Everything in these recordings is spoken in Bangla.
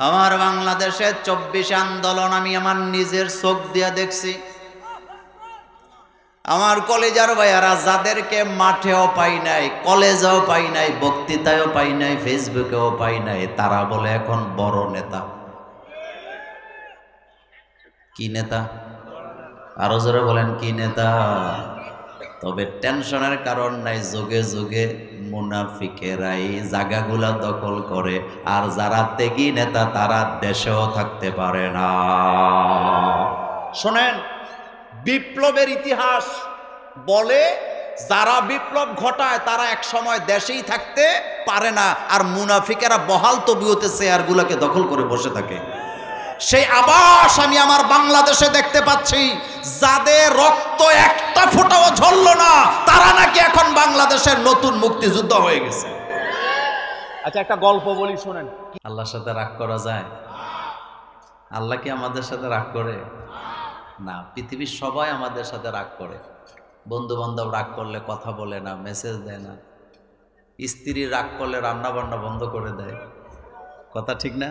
আমার বাংলাদেশের 24 আন্দোলন আমি আমার নিজের চোখ দিয়ে দেখছি। আমার কলেজার ভাইয়ারা যাদেরকে মাঠেও পাই নাই, কলেজেও পাই নাই, বক্তৃতায়ও পাই নাই, ফেসবুকেও পাই নাই, তারা বলে এখন বড় নেতা। কি নেতা? আরো জোরে বলেন, কি নেতা? তবে টেনশনের কারণ নাই, যোগে যোগে মুনাফিকেরাই জায়গাগুলা দখল করে, আর যারা ত্যাগী নেতা তারা দেশেও থাকতে পারে না। শোনেন, বিপ্লবের ইতিহাস বলে যারা বিপ্লব ঘটায় তারা এক সময় দেশেই থাকতে পারে না, আর মুনাফিকেরা বহাল তবিয়তে চেয়ারগুলোকে দখল করে বসে থাকে। সেই আবাস আমি আমার বাংলাদেশে দেখতে পাচ্ছি। যাদের রক্ত একটা ফোঁটাও ঝরল না তারা নাকি এখন বাংলাদেশের নতুন মুক্তিযুদ্ধ হয়ে গেছে। আচ্ছা, একটা গল্প বলি, শোনেন। আল্লাহর সাথে রাগ করা যায়? আল্লাহ কি আমাদের সাথে রাগ করে? না, পৃথিবীর সবাই আমাদের সাথে রাগ করে। বন্ধু বান্ধব রাগ করলে কথা বলে না, মেসেজ দেয় না। স্ত্রী রাগ করলে রান্না বান্না বন্ধ করে দেয়। কথা ঠিক না?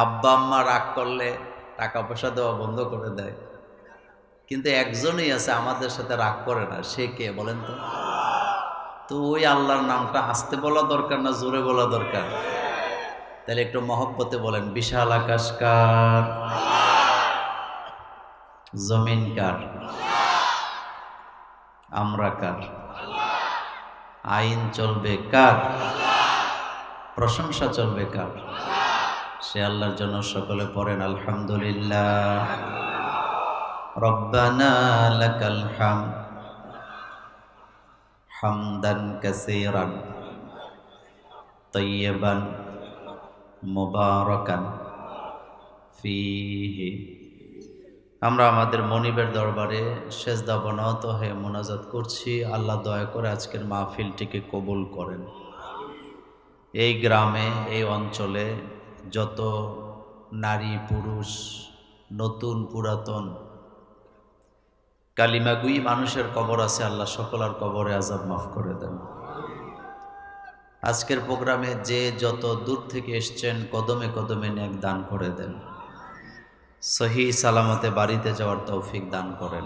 আব্বা আম্মা রাগ করলে টাকা পয়সা দেওয়া বন্ধ করে দেয়। কিন্তু একজনই আছে আমাদের সাথে রাগ করে না, সে কে বলেন তো? তো ওই আল্লাহর নামটা আস্তে বলা দরকার না জোরে বলা দরকার? তাহলে একটু মহব্বতে বলেন, বিশাল আকাশ কার, জমিন কার, আমরা কার, আইন চলবে কার, প্রশংসা চলবে কার? সে আল্লাহর জন্য সকলে পড়েন আলহামদুলিল্লাহ। রব্বানা লাকাল হামদ হামদান কাসীরান তাইয়্যিবান মুবারাকান ফীহি। আমরা আমাদের মনিবের দরবারে সেজদা বনত হয়ে মোনাজাত করছি, আল্লাহ দয়া করে আজকের মাহফিলটিকে কবুল করেন। এই গ্রামে, এই অঞ্চলে যত নারী পুরুষ, নতুন পুরাতন কালিমাগুই মানুষের কবর আছে, আল্লাহ সকলের কবরে আযাব মাফ করে দেন। আজকের প্রোগ্রামে যে যত দূর থেকে এসছেন কদমে কদমে নেক দান করে দেন, সহি সালামতে বাড়িতে যাওয়ার তৌফিক দান করেন।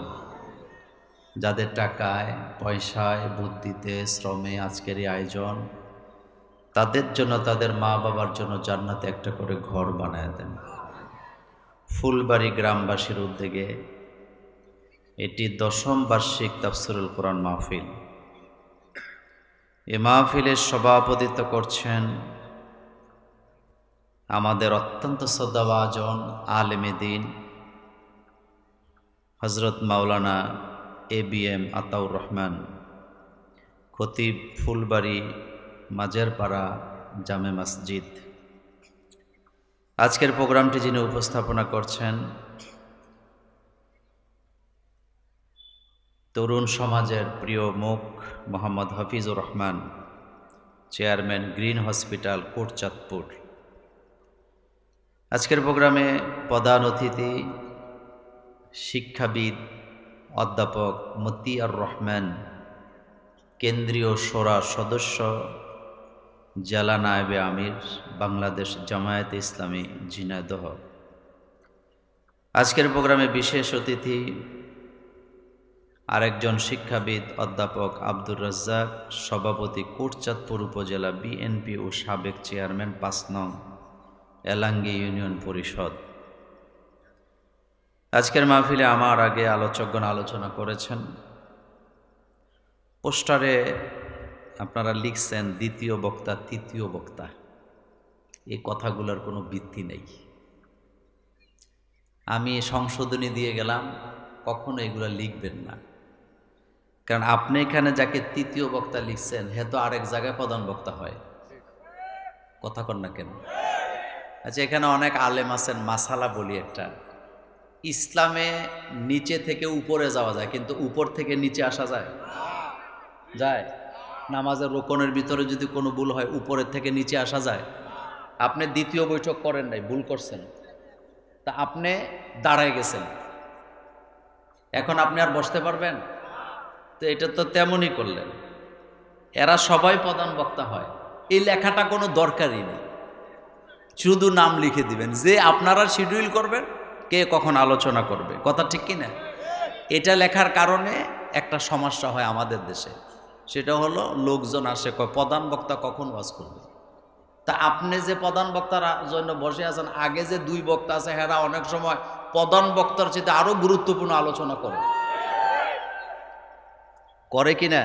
যাদের টাকায় পয়সায় বুদ্ধিতে শ্রমে আজকের এই আয়োজন, তাদের জন্য তাদের মা বাবার জন্য জান্নাতে একটা করে ঘর বানায় দেন। ফুলবাড়ি গ্রামবাসীর উদ্যোগে এটি 10ম বার্ষিক তাফসীরুল কোরআন মাহফিল। এ মাহফিলের সভাপতিত্ব করছেন আমাদের অত্যন্ত শ্রদ্ধাভাজন আলেমে দ্বীন হযরত মাওলানা ABM আতাউর রহমান, খতিব ফুলবাড়ি মাঝেরপাড়া জামে মসজিদ। আজকের প্রোগ্রামটি যিনি উপস্থাপনা করছেন, তরুণ সমাজের প্রিয় মুখ Mohammad Hafizur Rahman, chairman green hospital Kotchandpur. আজকের প্রোগ্রামে প্রধান অতিথি শিক্ষাবিদ অধ্যাপক মতিয়ার রহমান, কেন্দ্রীয় শোরা সদস্য, জেলা নায়েবে আমির, বাংলাদেশ জামায়াতে ইসলামী ঝিনাইদহ। আজকের প্রোগ্রামে বিশেষ অতিথি আরেকজন শিক্ষাবিদ অধ্যাপক আব্দুর রাজ্জাক, সভাপতি কোটচাঁদপুর উপজেলা বিএনপি ও সাবেক চেয়ারম্যান 5 নং এলাঙ্গি ইউনিয়ন পরিষদ। আজকের মাহফিলে আমার আগে আলোচকগণ আলোচনা করেছেন। পোস্টারে আপনারা লিখছেন দ্বিতীয় বক্তা, তৃতীয় বক্তা। এই কথাগুলোর কোনো ভিত্তি নেই। আমি সংশোধনী দিয়ে গেলাম, কখনো এগুলো লিখবেন না। কারণ আপনি এখানে যাকে তৃতীয় বক্তা লিখছেন হে তো আরেক জায়গায় প্রধান বক্তা হয়। কথা কন না কেন? আচ্ছা, এখানে অনেক আলেম আছেন। মাসালা বলি একটা, ইসলামে নিচে থেকে উপরে যাওয়া যায়, কিন্তু উপর থেকে নিচে আসা যায়? যায়? নামাজের রোকনের ভিতরে যদি কোনো ভুল হয় উপরের থেকে নিচে আসা যায়? আপনি দ্বিতীয় বৈঠক করেন নাই, ভুল করছেন, তা আপনি দাঁড়ায় গেছেন, এখন আপনি আর বসতে পারবেন? তো এটা তো তেমনই করলেন। এরা সবাই প্রধান বক্তা হয়, এই লেখাটা কোনো দরকারই নেই। শুধু নাম লিখে দিবেন, যে আপনারা শিডিউল করবেন কে কখন আলোচনা করবে। কথা ঠিক কি না? এটা লেখার কারণে একটা সমস্যা হয় আমাদের দেশে, সেটা হলো লোকজন আসে কয় প্রধান বক্তা কখন ওয়াজ করবে। তা আপনি যে প্রধান বক্তার জন্য বসে আছেন, আগে যে দুই বক্তা আছে হেরা অনেক সময় প্রধান বক্তার চেয়ে আরো গুরুত্বপূর্ণ আলোচনা করে কিনা?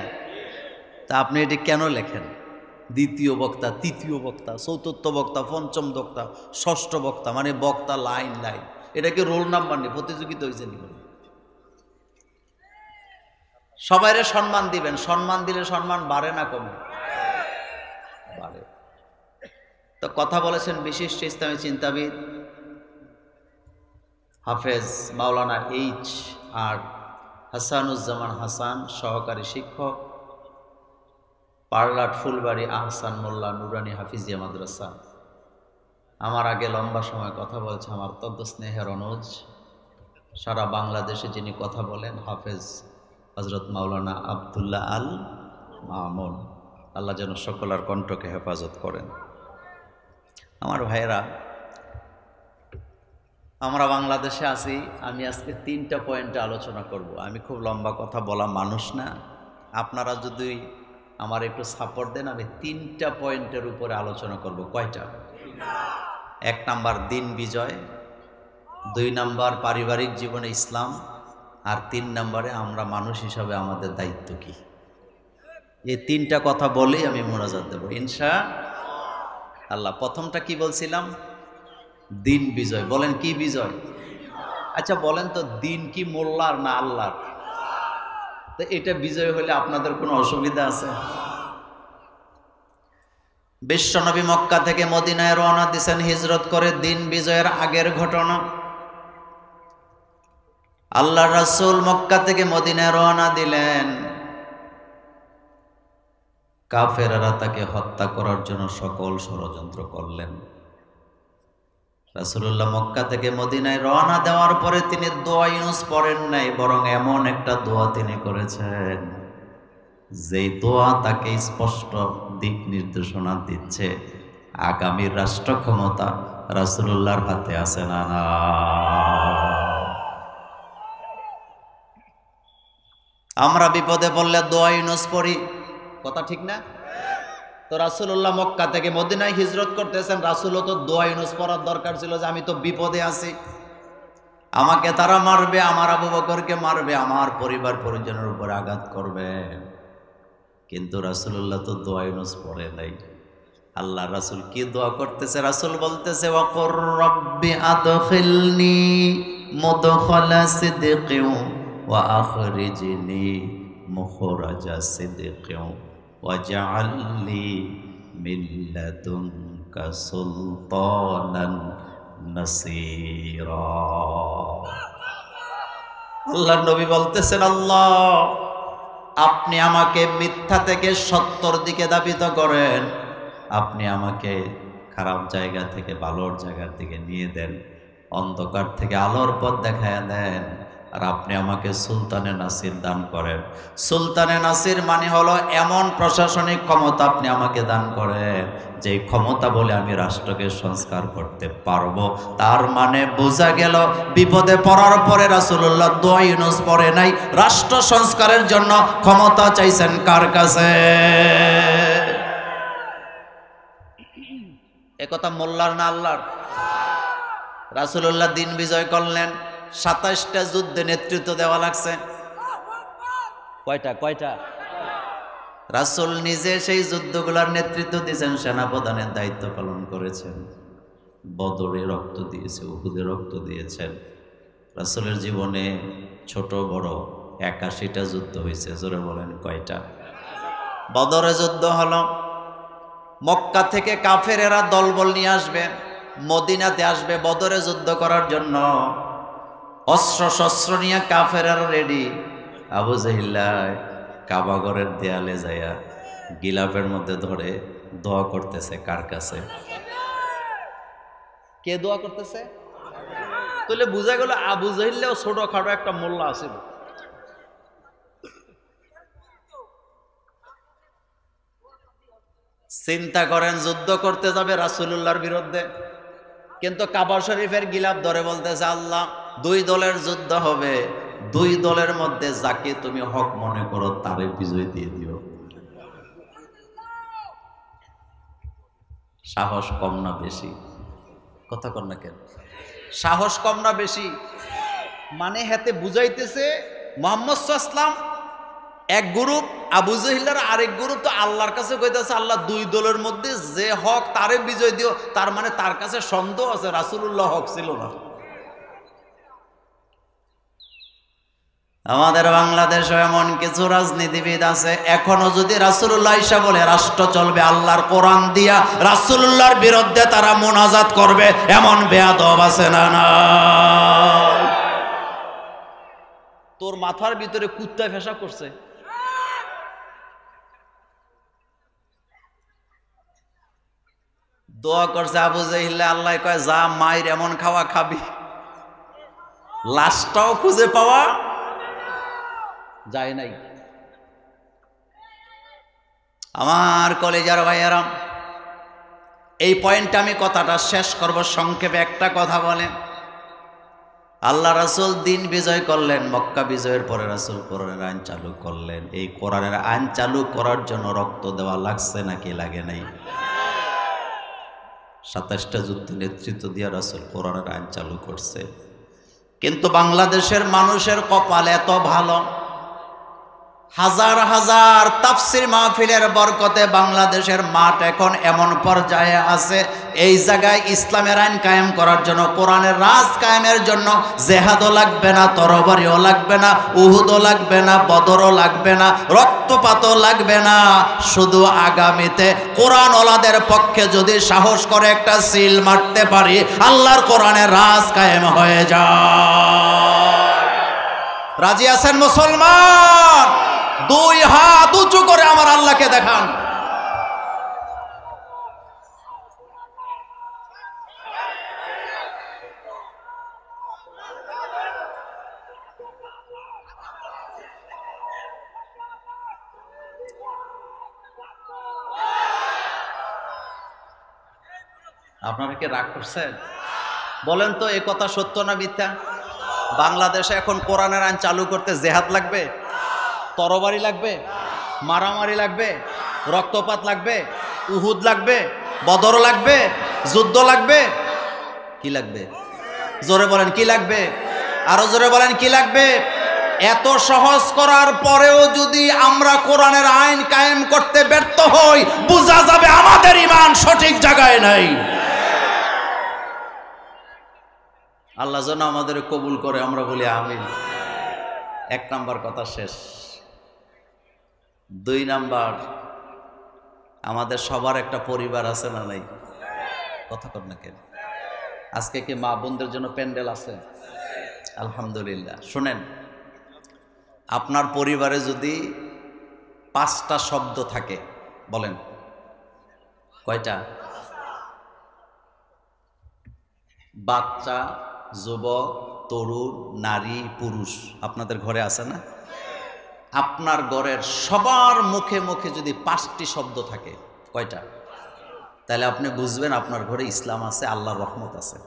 তা আপনি এটি কেন লেখেন? দ্বিতীয় বক্তা, তৃতীয় বক্তা, চতুর্থ বক্তা, পঞ্চম বক্তা, ষষ্ঠ বক্তা, মানে বক্তা লাইন লাইন। এটা কি রোল নাম্বার নেই? প্রতিযোগিতা হয়েছে নি? সবাইরে সম্মান দিবেন, সম্মান দিলে সম্মান বাড়ে না কমে? বাড়ে। তো কথা বলেছেন বিশিষ্ট ইসলামী চিন্তাবিদ হাফেজ মাওলানা এইচ আর হাসানুজ্জামান হাসান, সহকারী শিক্ষক, পারলাট ফুলবাড়ি আহসান মোল্লা নুরানি হাফিজিয়া মাদ্রাসা। আমার আগে লম্বা সময় কথা বলেছে আমার অত্যন্ত স্নেহের অনুজ, সারা বাংলাদেশে যিনি কথা বলেন, হাফেজ হজরত মাওলানা আবদুল্লাহ আল মামুন। আল্লাহ যেন সকলের কণ্ঠকে হেফাজত করেন। আমার ভাইয়েরা, আমরা বাংলাদেশে আছি। আমি আজকে 3টা পয়েন্টে আলোচনা করব। আমি খুব লম্বা কথা বলা মানুষ না, আপনারা যদি আমার একটু সাপোর্ট দেন আমি 3টা পয়েন্টের উপরে আলোচনা করব। কয়টা? 1 নাম্বার দিন বিজয়, 2 নাম্বার পারিবারিক জীবনে ইসলাম, আর 3 নাম্বারে আমরা মানুষ হিসাবে আমাদের দায়িত্ব কি। এই 3টা কথা বলেই আমি মোনাজাত দেব ইনশাআল্লাহ। প্রথমটা কি বলছিলাম? দিন বিজয়। বলেন কি বিজয়? আচ্ছা বলেন তো, দিন কি মোল্লার না আল্লাহর? তো এটা বিজয় হলে আপনাদের কোনো অসুবিধা আছে? বিশ্বনবী মক্কা থেকে মদিনায় রওনা দিয়েছেন হিজরত করে, দিন বিজয়ের আগের ঘটনা। আল্লাহর রাসূল মক্কা থেকে মদিনায় রওনা দিলেন, কাফেররা তাকে হত্যা করার জন্য সকল ষড়যন্ত্র করলেন। রাসূলুল্লাহ মক্কা থেকে মদিনায় রওনা দেওয়ার পরে তিনি দোয়া ইউনুস পড়েন নাই, বরং এমন একটা দোয়া তিনি করেছেন যেই দোয়া তাকে স্পষ্ট দিক নির্দেশনা দিচ্ছে আগামী রাষ্ট্র ক্ষমতা রাসূলুল্লাহর হাতে আছে না না। আমরা বিপদে পড়লে দোয়া ইউনুস পড়ি, কথা ঠিক না? তো রাসূলুল্লাহ মক্কা থেকে মদিনায় হিজরত করতেছেন, রাসূলও তো দোয়া ইউনুস পড়ার দরকার ছিল যে আমি তো বিপদে আছি, আমাকে তারা মারবে, আমার আবু বকরকে মারবে, আমার পরিবার পরিজনের উপর আঘাত করবে। কিন্তু রাসূলুল্লাহ তো দোয়া ইউনুস পড়ে নাই। আল্লাহ রাসূল কি দোয়া করতেছে? রাসূল বলতেছে ওয়াকুর রব্বি আদখিলনি মুদখালা সিদকিন ওয়া আখরিজনি মুখরাজা সিদকিন ওয়াজআলনি মিন লাদুনকা সুলতানান নাসীরা। আল্লাহর নবী বলতেছেন, আল্লাহ আপনি আমাকে মিথ্যা থেকে সত্যর দিকে ধাবিত করেন, আপনি আমাকে খারাপ জায়গা থেকে ভালোর জায়গার দিকে নিয়ে দেন, অন্ধকার থেকে আলোর পথ দেখায় দেন, আর আপনি আমাকে সুলতানে নাসির দান করেন। সুলতানে নাসির মানে হলো এমন প্রশাসনিক ক্ষমতা আপনি আমাকে দান করেন যে ক্ষমতা বলে আমি রাষ্ট্রকে সংস্কার করতে পারবো। তার মানে বোঝা গেল বিপদে পড়ার পরে রাসূলুল্লাহ দোয়া ইউনুস পড়ে নাই, রাষ্ট্র সংস্কারের জন্য ক্ষমতা চাইছেন কার কাছে? একথা মোল্লার না আল্লাহর? রাসূলুল্লাহ দিন বিজয় করলেন, 27টা যুদ্ধে নেতৃত্ব দেওয়া লাগছে। কয়টা? রাসূল নিজে সেই যুদ্ধগুলোর নেতৃত্ব দিয়েছেন, সেনাপ্রধানের দায়িত্ব পালন করেছেন, বদরে রক্ত দিয়েছে, উহুদে রক্ত দিয়েছেন। রাসূলের জীবনে ছোট বড় 81টা যুদ্ধ হয়েছে। জোরে বলেন কয়টা? বদরে যুদ্ধ হলো, মক্কা থেকে কাফেরেরা দলবল নিয়ে আসবে, মদিনাতে আসবে বদরে যুদ্ধ করার জন্য। অস্ত্র শস্ত্র নিয়ে কাফেরেরা রেডি। আবু জাহিল কাবাগরের দেয়ালে যাইয়া গিলাফের মধ্যে ধরে দোয়া করতেছে। কার কাছে? কে দোয়া করতেছে? তাহলে বুঝা গেল আবু জাহিলও ছোটখাটো একটা মোল্লা আছিল। চিন্তা করেন, যুদ্ধ করতে যাবে রাসূলুল্লাহর বিরুদ্ধে, কিন্তু কাবা শরীফের গিলাফ ধরে বলতেছে, আল্লাহ 2 দলের যুদ্ধ হবে, 2 দলের মধ্যে যাকে তুমি হক মনে করো তারে বিজয় দিয়ে দিও। সাহস কম না বেশি? কথা কর না কেন? সাহস কম না বেশি? মানে হাতে বুঝাইতেছে মুহাম্মদ সাল্লাল্লাহু আলাইহি ওয়াসাল্লাম এক গ্রুপ, আবু জাহিলের আরেক গ্রুপ, তো আল্লাহর কাছে কইতেছে আল্লাহ 2 দলের মধ্যে যে হক তারে বিজয় দিও। তার মানে তার কাছে সন্দেহ আছে রাসূলুল্লাহ হক ছিল না। আমাদের বাংলাদেশে এমন কিছু রাজনীতিবিদ আছে, এখনো যদি রাসূলুল্লাহ ঈসা বলে রাষ্ট্র চলবে আল্লাহর কোরআন দিয়া, রাসূলুল্লাহর বিরুদ্ধে তারা মুনাজাত করবে, এমন বেয়াদব আছে না? না, তোর মাথার ভিতরে কুত্তা ফেসা করছে। দোয়া করছে আবু জাহিল, আল্লাহ কয় যা মায়ের এমন খাওয়া খাবি লাশটাও খুঁজে পাওয়া যায় নাই। আমার কলেজার ভাইয়ারা, এই পয়েন্টে আমি কথাটা শেষ করব সংক্ষেপে। একটা কথা বলেন, আল্লাহ রাসূল দিন বিজয় করলেন, মক্কা বিজয়ের পরে রাসূল কোরআনের আইন চালু করলেন। এই কোরআনের আইন চালু করার জন্য রক্ত দেওয়া লাগছে নাকি লাগে নাই? 27টা যুদ্ধে নেতৃত্ব দিয়ে রাসূল কোরআনের আইন চালু করছে। কিন্তু বাংলাদেশের মানুষের কপাল এত ভালো, হাজার হাজার তাফসীর মাহফিলের বরকতে বাংলাদেশের মাঠ এখন এমন পর্যায়ে আছে, এই জায়গায় ইসলামের আইন কায়েম করার জন্য, কোরআনের রাজ কায়েমের জন্য জেহাদও লাগবে না, তরবারিও লাগবে না, উহুদও লাগবে না, বদরও লাগবে না, রক্তপাতও লাগবে না। শুধু আগামীতে কোরআনওয়ালাদের পক্ষে যদি সাহস করে একটা সিল মারতে পারি, আল্লাহর কোরআনের রাজ কায়েম হয়ে যায়। রাজি আছেন মুসলমান? 2 হাত উঁচু করে আমার আল্লাহকে দেখান। আপনারা কি রাগ করছেন? বলেন তো এ কথা সত্য না মিথ্যা? বাংলাদেশে এখন কোরআনের আইন চালু করতে জেহাদ লাগবে, তরবারি লাগবে, মারামারি লাগবে, রক্তপাত লাগবে, উহুদ লাগবে, বদর লাগবে, যুদ্ধ লাগবে? কি লাগবে? জোরে বলেন কি লাগবে? আরো জোরে বলেন কি লাগবে? এত সহজ করার পরেও যদি আমরা কোরআনের আইন কায়েম করতে ব্যর্থ হই, বোঝা যাবে আমাদের ঈমান সঠিক জায়গায় নাই। আল্লাহ যেন আমাদের কবুল করে, আমরা বলি আমিন। 1 নাম্বার কথা শেষ। 2 নাম্বার, আমাদের সবার একটা পরিবার আছে না নাই? কথা কর না কেন? আজকে কি মা বোনদের জন্য প্যান্ডেল আছে? আলহামদুলিল্লাহ। শুনেন, আপনার পরিবারে যদি 5টা শব্দ থাকে, বলেন কয়টা? বাচ্চা, যুবক, তরুণ, নারী, পুরুষ আপনাদের ঘরে আছে না? আপনার ঘরের সবার মুখে মুখে যদি 5টি শব্দ থাকে, কয়টা? তাহলে আপনি বুঝবেন আপনার ঘরে ইসলাম আছে, আল্লাহর রহমত আছে।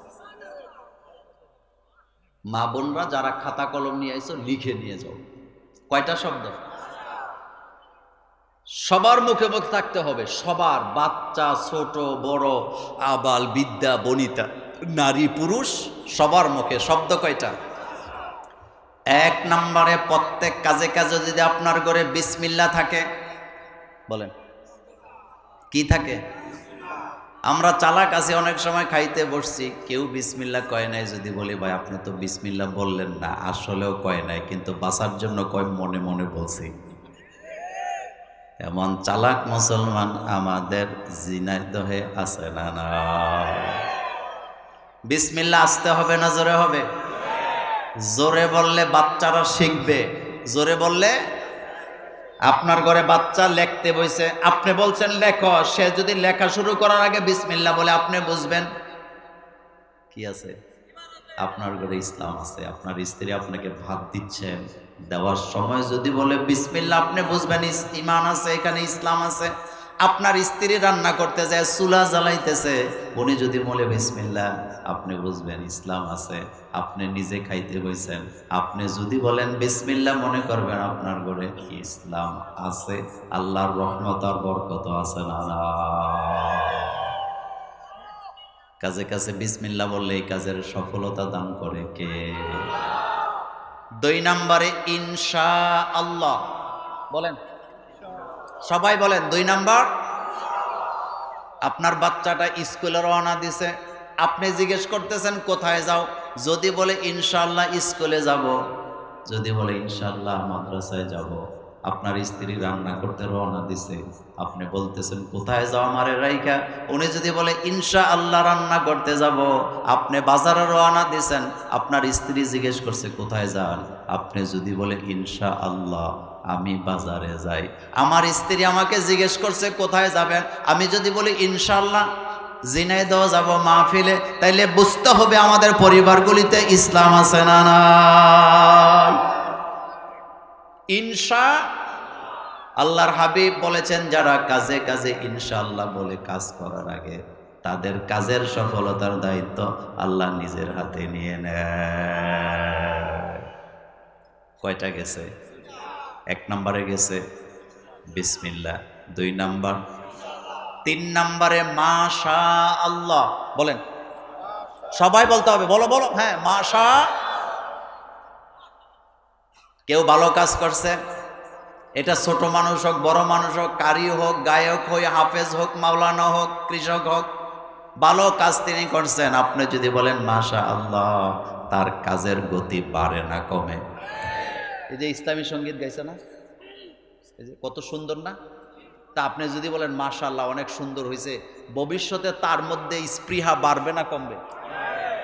মা বোনরা যারা খাতা কলম নিয়ে আইছো, লিখে নিয়ে যাও। কয়টা শব্দ? সবার মুখে মুখে থাকতে হবে, সবার, বাচ্চা, ছোট বড়, আবাল বিদ্যা বনিতা, নারী পুরুষ, সবার মুখে শব্দ কয়টা? 1 নম্বরে, প্রত্যেক কাজে কাজে যদি আপনার ঘরে বিসমিল্লাহ থাকে, বলেন কি থাকে? আমরা চালাক আছি, অনেক সময় খাইতে বসছি, কেউ বিসমিল্লাহ কয় নাই, যদি বলি ভাই আপনি তো বিসমিল্লাহ বললেন না, আসলেও কয় নাই, কিন্তু বাঁচার জন্য কয় মনে মনে বলছি। এমন চালাক মুসলমান আমাদের ঝিনাইদহে আছে না? না, বিসমিল্লাহ আসতে হবে না জোরে হবে? জোরে বললে বাচ্চারা শিখবে। জোরে বললে, আপনার ঘরে বাচ্চা লিখতে বইছে, আপনি বলছেন লেখো, সে যদি লেখা শুরু করার আগে বিসমিল্লাহ বলে, আপনি বুঝবেন কি আছে? আপনার ঘরে ইসলাম আছে। আপনার স্ত্রী আপনাকে ভাত দিচ্ছেন, দেওয়ার সময় যদি বলে বিসমিল্লাহ, আপনি বুঝবেন ঈমান আছে, এখানে ইসলাম আছে। আপনার স্ত্রী রান্না করতে যায়, চুলা জ্বালাইতেছে, উনি যদি বলে বিসমিল্লাহ, আপনি বুঝবেন ইসলাম আছে। আপনি নিজে খাইতে বইছেন, আপনি যদি বলেন বিসমিল্লাহ, মনে করবেন আপনার ঘরে ইসলাম আছে, আল্লাহর রহমত আর বরকত আছে না। কাজে কাজে বিসমিল্লাহ বললে এই কাজের সফলতা দান করে কে? 2 নম্বরে ইনশাআল্লাহ বলেন, সবাই বলেন। 2 নাম্বার, আপনার বাচ্চাটা স্কুলে রওনা দিছে, আপনি জিজ্ঞেস করতেছেন কোথায় যাও? যদি বলে ইনশাআল্লাহ স্কুলে যাব, যদি বলে ইনশাআল্লাহ মাদ্রাসায় যাব। আপনার স্ত্রী রান্না করতে রওনা দিছে, আপনি বলতেছেন কোথায় যাও আমারে রাইখা? উনি যদি বলে ইনশাআল্লাহ রান্না করতে যাব। আপনি বাজারে রওনা দিছেন, আপনার স্ত্রী জিজ্ঞেস করছে কোথায় যান? আপনি যদি বলে ইনশাআল্লাহ আমি বাজারে যাই। আমার স্ত্রী আমাকে জিজ্ঞেস করছে কোথায় যাবেন, আমি যদি বলি ইনশাআল্লাহ ঝিনাইদহ যাব মাহফিলে, তাইলে বুঝতে হবে আমাদের পরিবারগুলিতে ইসলাম আছে না নাই? ইনশা আল্লাহর হাবিব বলেছেন, যারা কাজে কাজে ইনশাআল্লাহ বলে কাজ করার আগে তাদের কাজের সফলতার দায়িত্ব আল্লাহ নিজের হাতে নিয়ে নেয়। কয়টা গেছে? 1 নম্বরে গেছে বিসমিল্লাহ, 2 নাম্বার, 3 নম্বরে মাশা আল্লাহ বলেন, সবাই বলতে হবে, বলো বলো, হ্যাঁ মাশা। কেউ ভালো কাজ করছে, এটা ছোট মানুষ হোক বড় মানুষ হোক, কারি হোক, গায়ক হোক, হাফেজ হোক, মাওলানা হোক, কৃষক হোক, ভালো কাজ তিনি করছেন, আপনি যদি বলেন মাশা আল্লাহ, তার কাজের গতি বাড়ে না কমে? এই যে ইসলামী সঙ্গীত গাইছে না, এই যে কত সুন্দর না? তা আপনি যদি বলেন মাশাআল্লাহ অনেক সুন্দর হয়েছে, ভবিষ্যতে তার মধ্যে স্পৃহা বাড়বে না কমবে?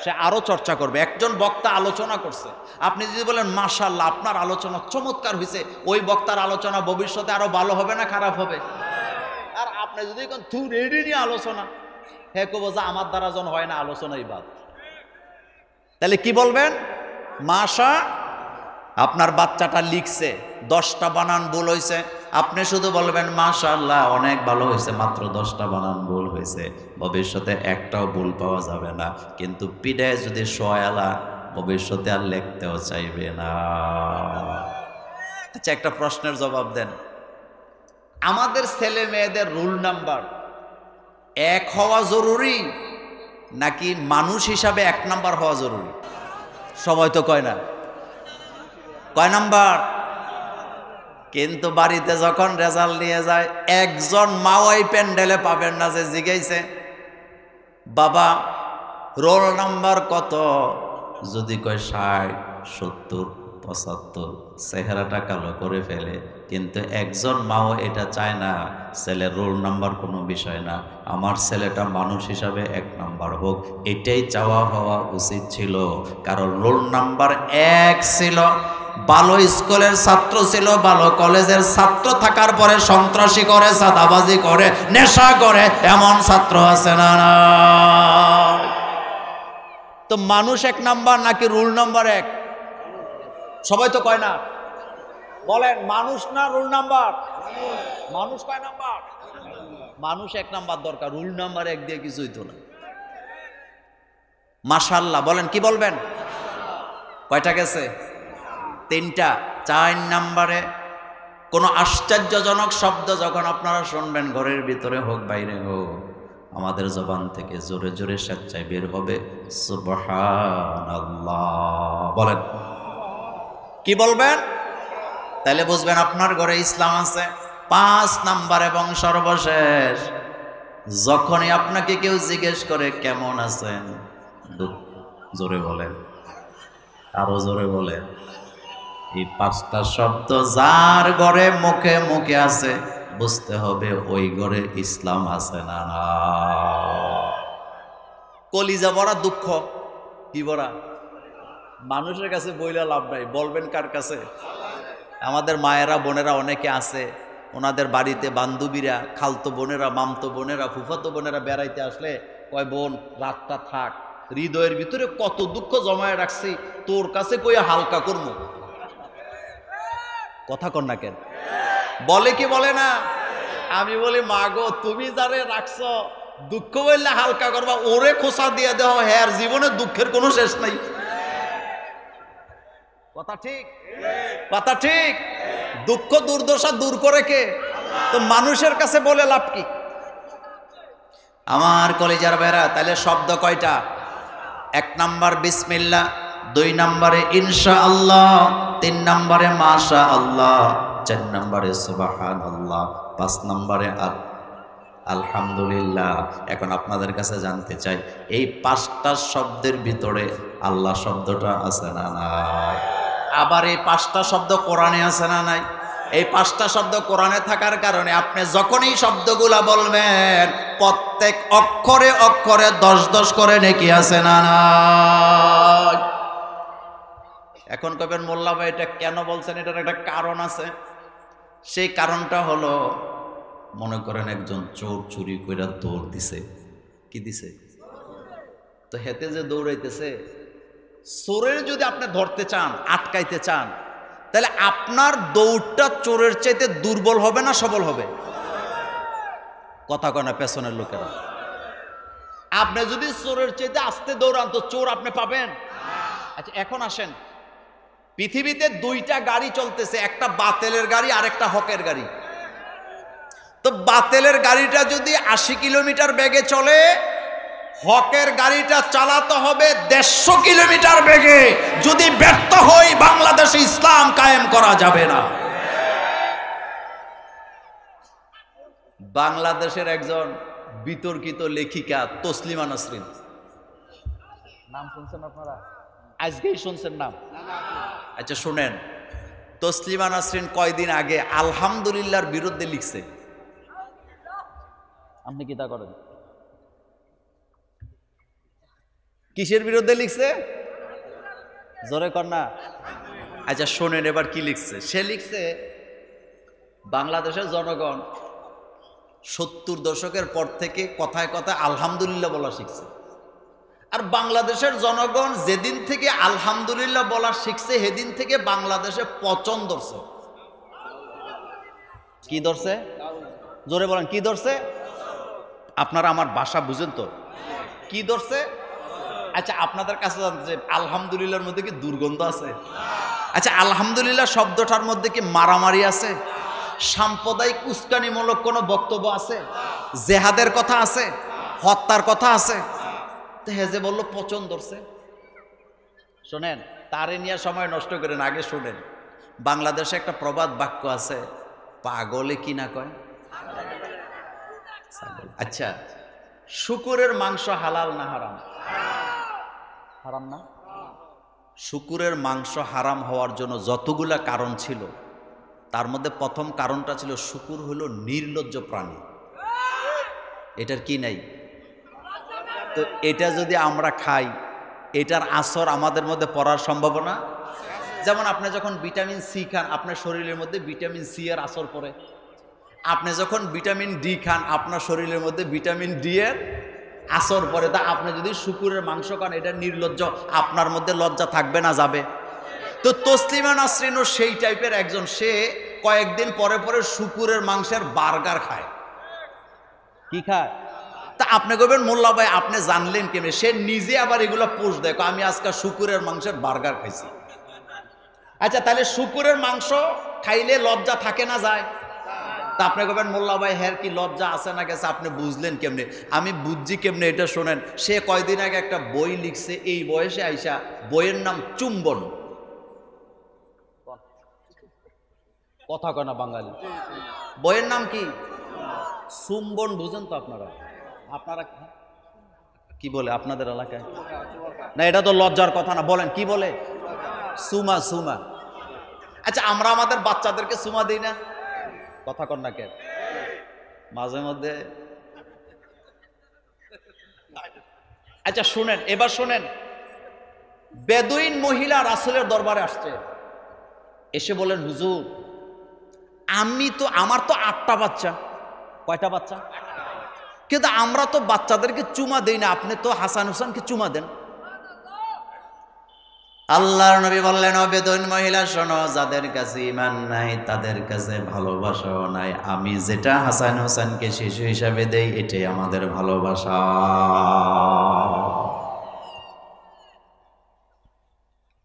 সে আরো চর্চা করবে। একজন বক্তা আলোচনা করছে, আপনি যদি বলেন মাশাআল্লাহ আপনার আলোচনা চমৎকার হয়েছে, ওই বক্তার আলোচনা ভবিষ্যতে আরো ভালো হবে না খারাপ হবে? আর আপনি যদি তু রেডি নিয়ে আলোচনা, হে কব যে আমার দ্বারা জন হয় না, আলোচনাই বাদ। তাহলে কি বলবেন? মাশা। আপনার বাচ্চাটা লিখছে, 10টা বানান ভুল হয়েছে, আপনি শুধু বলবেন মাশাআল্লাহ অনেক ভালো হয়েছে, মাত্র 10টা বানান ভুল হয়েছে, ভবিষ্যতে একটাও ভুল পাওয়া যাবে না। কিন্তু পিডায় যদি শোয়ালা, ভবিষ্যতে আর লিখতেও চাইবে না। আচ্ছা, একটা প্রশ্নের জবাব দেন। আমাদের ছেলে মেয়েদের রুল নাম্বার 1 হওয়া জরুরি নাকি মানুষ হিসাবে 1 নাম্বার হওয়া জরুরি? সবাই তো কয় না, কয় নাম্বার? কিন্তু বাড়িতে যখন রেজাল্ট নিয়ে যায়, একজন মা ওই প্যান্ডেলে পাবেন না যে জিজ্ঞাইছে বাবা রোল নাম্বার কত, যদি কয় 60, 70, 75, চেহারাটা কালো করে ফেলে। কিন্তু একজন মাও এটা চায় না ছেলের রোল নাম্বার কোনো বিষয় না, আমার ছেলেটা মানুষ হিসাবে 1 নাম্বার হোক। এটাই চাওয়া হওয়া উচিত ছিল, কারণ রোল নাম্বার 1 ছিল, ভালো স্কুলের ছাত্র ছিল, ভালো কলেজের ছাত্র থাকার পরে সন্ত্রাসী করে, চাঁদাবাজি করে, নেশা করে, এমন ছাত্র আছে না? তো মানুষ 1 নাম্বার নাকি রুল নাম্বার 1? সবাই তো কয় না, বলেন মানুষ না রুল নাম্বার? মানুষ কয় নাম্বার? মানুষ 1 নাম্বার দরকার, রুল নাম্বার 1 দিয়ে কিছুই তো না। মাশাআল্লাহ বলেন, কি বলবেন? কয়টা গেছে? 3টা। 4 নম্বরে কোনো আশ্চর্যজনক শব্দ যখন আপনারা শুনবেন, ঘরের ভিতরে হোক বাইরে হোক, আমাদের জবান থেকে জোরে জোরে স্বেচ্ছায় বের হবে সুবহানাল্লাহ। বলেন, কি বলবেন? তাহলে বুঝবেন আপনার ঘরে ইসলাম আছে। 5 নাম্বার এবং সর্বশেষ, যখনই আপনাকে কেউ জিজ্ঞেস করে কেমন আছেন, জোরে বলেন, আরো জোরে বলেন। এই 5টা শব্দ যার ঘরে মুখে মুখে আছে, বুঝতে হবে ওই ঘরে ইসলাম আছে না। কলিজা ভরা দুঃখ, কি ভরা? মানুষের কাছে বইলা লাভ নাই, বলবেন কার কাছে? আমাদের মায়েরা বোনেরা অনেকে আছে, ওনাদের বাড়িতে বান্ধবীরা, খালতো বোনেরা, মামতো বোনেরা, ফুফাতো বোনেরা বেড়াইতে আসলে কয় বোন রাতটা থাক, হৃদয়ের ভিতরে কত দুঃখ জমায় রাখছি, তোর কাছে কই হালকা করবো। কথা কন না কেন? বলে কি বলে না? আমি বলি মা গো, তুমি যারে রাখছো দুঃখ বললে হালকা করবা, ওরে খোসা দিয়ে দেও, হ্যাঁ জীবনে দুঃখের কোনো শেষ নাই। কথা ঠিক, কথা ঠিক। দুঃখ দুর্দশা দূর করে কে? তো মানুষের কাছে বলে লাভ কি? আমার কলিজার বেড়া, তাহলে শব্দ কয়টা? 1 নাম্বার বিসমিল্লাহ, 2 নাম্বারে ইনশাআল্লাহ, 3 নাম্বারে মাশাআল্লাহ, 4 নাম্বারে সুবহানাল্লাহ, 5 নাম্বারে আলহামদুলিল্লাহ। এখন আপনাদের কাছে জানতে চাই, এই 5টা শব্দের ভিতরে আল্লাহ শব্দটা আছে না নাই? আবার এই 5টা শব্দ কোরআনে আছে না নাই? এই 5টা শব্দ কোরআনে থাকার কারণে আপনি যখন এই শব্দগুলা বলবেন, প্রত্যেক অক্ষরে অক্ষরে 10 করে নেকি আছে না নাই? এখন কবেন মোল্লা ভাই এটা কেন বলছেন? এটার একটা কারণ আছে। সেই কারণটা হলো, মনে করেন একজন চোর চুরি কইরা দৌড় দিছে। কি দিছে? তো হেতে যে দৌড়াইতেছে, চোরের যদি আপনি ধরতে চান, আটকাইতে চান, তাহলে আপনার দৌড়টা চোরের চাইতে দুর্বল হবে না সবল হবে? কথা কয় না পেছনের লোকেরা। আপনি যদি চোরের চাইতে আস্তে দৌড়ান তো চোর আপনি পাবেন? আচ্ছা এখন আসেন, পৃথিবীতে 2টা গাড়ি চলতেছে, একটা বাতেলের গাড়ি আর একটা হকের গাড়ি। তো বাতেলের গাড়িটা যদি 80 কিলোমিটার বেগে চলে, হকের গাড়িটা চালাতে হবে 150 কিলোমিটার বেগে। যদি ব্যর্থ হই, বাংলাদেশে ইসলাম কায়েম করা যাবে না। বাংলাদেশের একজন বিতর্কিত লেখিকা তসলিমা নাসরিন, নাম শুনছেন আপনারা? আজকেই শুনছেন নাম? আচ্ছা শুনেন, তসলিমা নাসরিন কয়দিন আগে আলহামদুলিল্লাহর বিরুদ্ধে লিখছে। আপনি কি তা করেন? কিসের বিরুদ্ধে লিখছে? জোরে কর না। আচ্ছা শোনেন এবার কি লিখছে। সে লিখছে, বাংলাদেশের জনগণ 70 দশকের পর থেকে কথায় কথায় আলহামদুলিল্লাহ বলা শিখছে। আর বাংলাদেশের জনগণ যেদিন থেকে আলহামদুলিল্লাহ বলা শিখছে, সেদিন থেকে বাংলাদেশে পচন ধরছে। কি ধরছে? জোরে বলেন, কি ধরছে? আপনারা আমার ভাষা বুঝেন তো? কি ধরছে? আচ্ছা আপনাদের কাছে জানতে চাই, আলহামদুলিল্লাহর মধ্যে কি দুর্গন্ধ আছে? আচ্ছা আলহামদুলিল্লাহ শব্দটার মধ্যে কি মারামারি আছে? সাম্প্রদায়িক উস্কানিমূলক কোনো বক্তব্য আছে? জেহাদের কথা আছে? হত্যার কথা আছে? তো হেজে বললো পচন ধরছে। শোনেন, তারে নিয়ে সময় নষ্ট করেন, আগে শোনেন। বাংলাদেশে একটা প্রবাদ বাক্য আছে, পাগলে কি না কয়? আচ্ছা, শুকুরের মাংস হালাল না হারাম? হারাম না? শুকুরের মাংস হারাম হওয়ার জন্য যতগুলা কারণ ছিল, তার মধ্যে প্রথম কারণটা ছিল শুকুর হলো নির্লজ্জ প্রাণী। এটার কি নাই? তো এটা যদি আমরা খাই, এটার আসর আমাদের মধ্যে পড়ার সম্ভাবনা। যেমন আপনি যখন ভিটামিন সি খান, আপনার শরীরের মধ্যে ভিটামিন সি এর আসর পড়ে। আপনি যখন ভিটামিন ডি খান, আপনার শরীরের মধ্যে ভিটামিন ডি এর আসর পড়ে। তা আপনি যদি শুকুরের মাংস খান, এটা নির্লজ্জ, আপনার মধ্যে লজ্জা থাকবে না যাবে? তো তসলিমা নাসরিনও সেই টাইপের একজন। সে কয়েকদিন পরে পরে শুকুরের মাংসের বার্গার খায়। কি খায়? তা আপনি কইবেন মোল্লা ভাই আপনি জানলেন কেমনে? সে নিজে আবার এগুলো পোস্ট দেয়, আমি আজকে শুকুরের মাংসের বার্গার খাইছি। আচ্ছা তাহলে শুকুরের মাংস খাইলে লজ্জা থাকে না যায়? তা আপনি কবেন মোল্লা ভাই হ্যাঁ কি লজ্জা আছে না গেছে, আপনি বুঝলেন কেমনে? আমি বুঝছি কেমনে এটা শোনেন। সে কয়দিন আগে একটা বই লিখছে, এই বয়সে আইসা, বইয়ের নাম চুম্বন। কথা কয় না বাঙালি? বইয়ের নাম কি? চুম্বন। বুঝেন তো আপনারা? আপনারা কি বলে আপনাদের এলাকায়? না এটা তো লজ্জার কথা না, বলেন কি বলে? সুমা। সুমা। আচ্ছা আমরা আমাদের বাচ্চাদেরকে সুমা দিই না? কথা কন না কেন? মাঝে মধ্যে। আচ্ছা শুনেন, এবার শুনেন। বেদুইন মহিলা রাসূলের দরবারে আসছে, এসে বলেন হুজুর আমার তো 8টা বাচ্চা। কয়টা বাচ্চা? কিন্তু আমরা তো বাচ্চাদেরকে চুমা দেই না, আপনি তো হাসান হুসানকে চুমা দেন। আল্লাহর নবী বললেন, ও বেদুইন মহিলা শোনো, যাদের কাছে ঈমান নাই তাদের কাছে ভালোবাসাও নাই। আমি যেটা হাসান হোসেনকে শিশু হিসাবে দেই, এটাই আমাদের ভালোবাসা।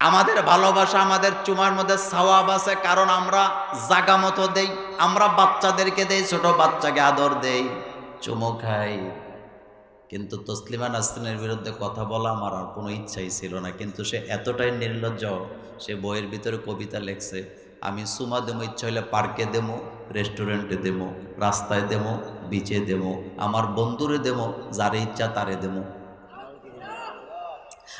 আমাদের ভালোবাসা, আমাদের চুমার মধ্যে সওয়াব আছে, কারণ আমরা জাগা মতো দেই। আমরা বাচ্চাদেরকে দেই, ছোট বাচ্চাকে আদর দেই, চুমু খাই। কিন্তু তসলিমা নাসরিনের বিরুদ্ধে কথা বলা আমার আর কোনো ইচ্ছাই ছিল না, কিন্তু সে এতটাই নির্লজ্জ, সে বইয়ের ভিতরে কবিতা লেখছে, আমি সুমা দেবো, ইচ্ছা হইলে পার্কে দেবো, রেস্টুরেন্টে দেবো, রাস্তায় দেবো, বিচে দেবো, আমার বন্ধুরে দেবো, যারে ইচ্ছা তারে দেবো।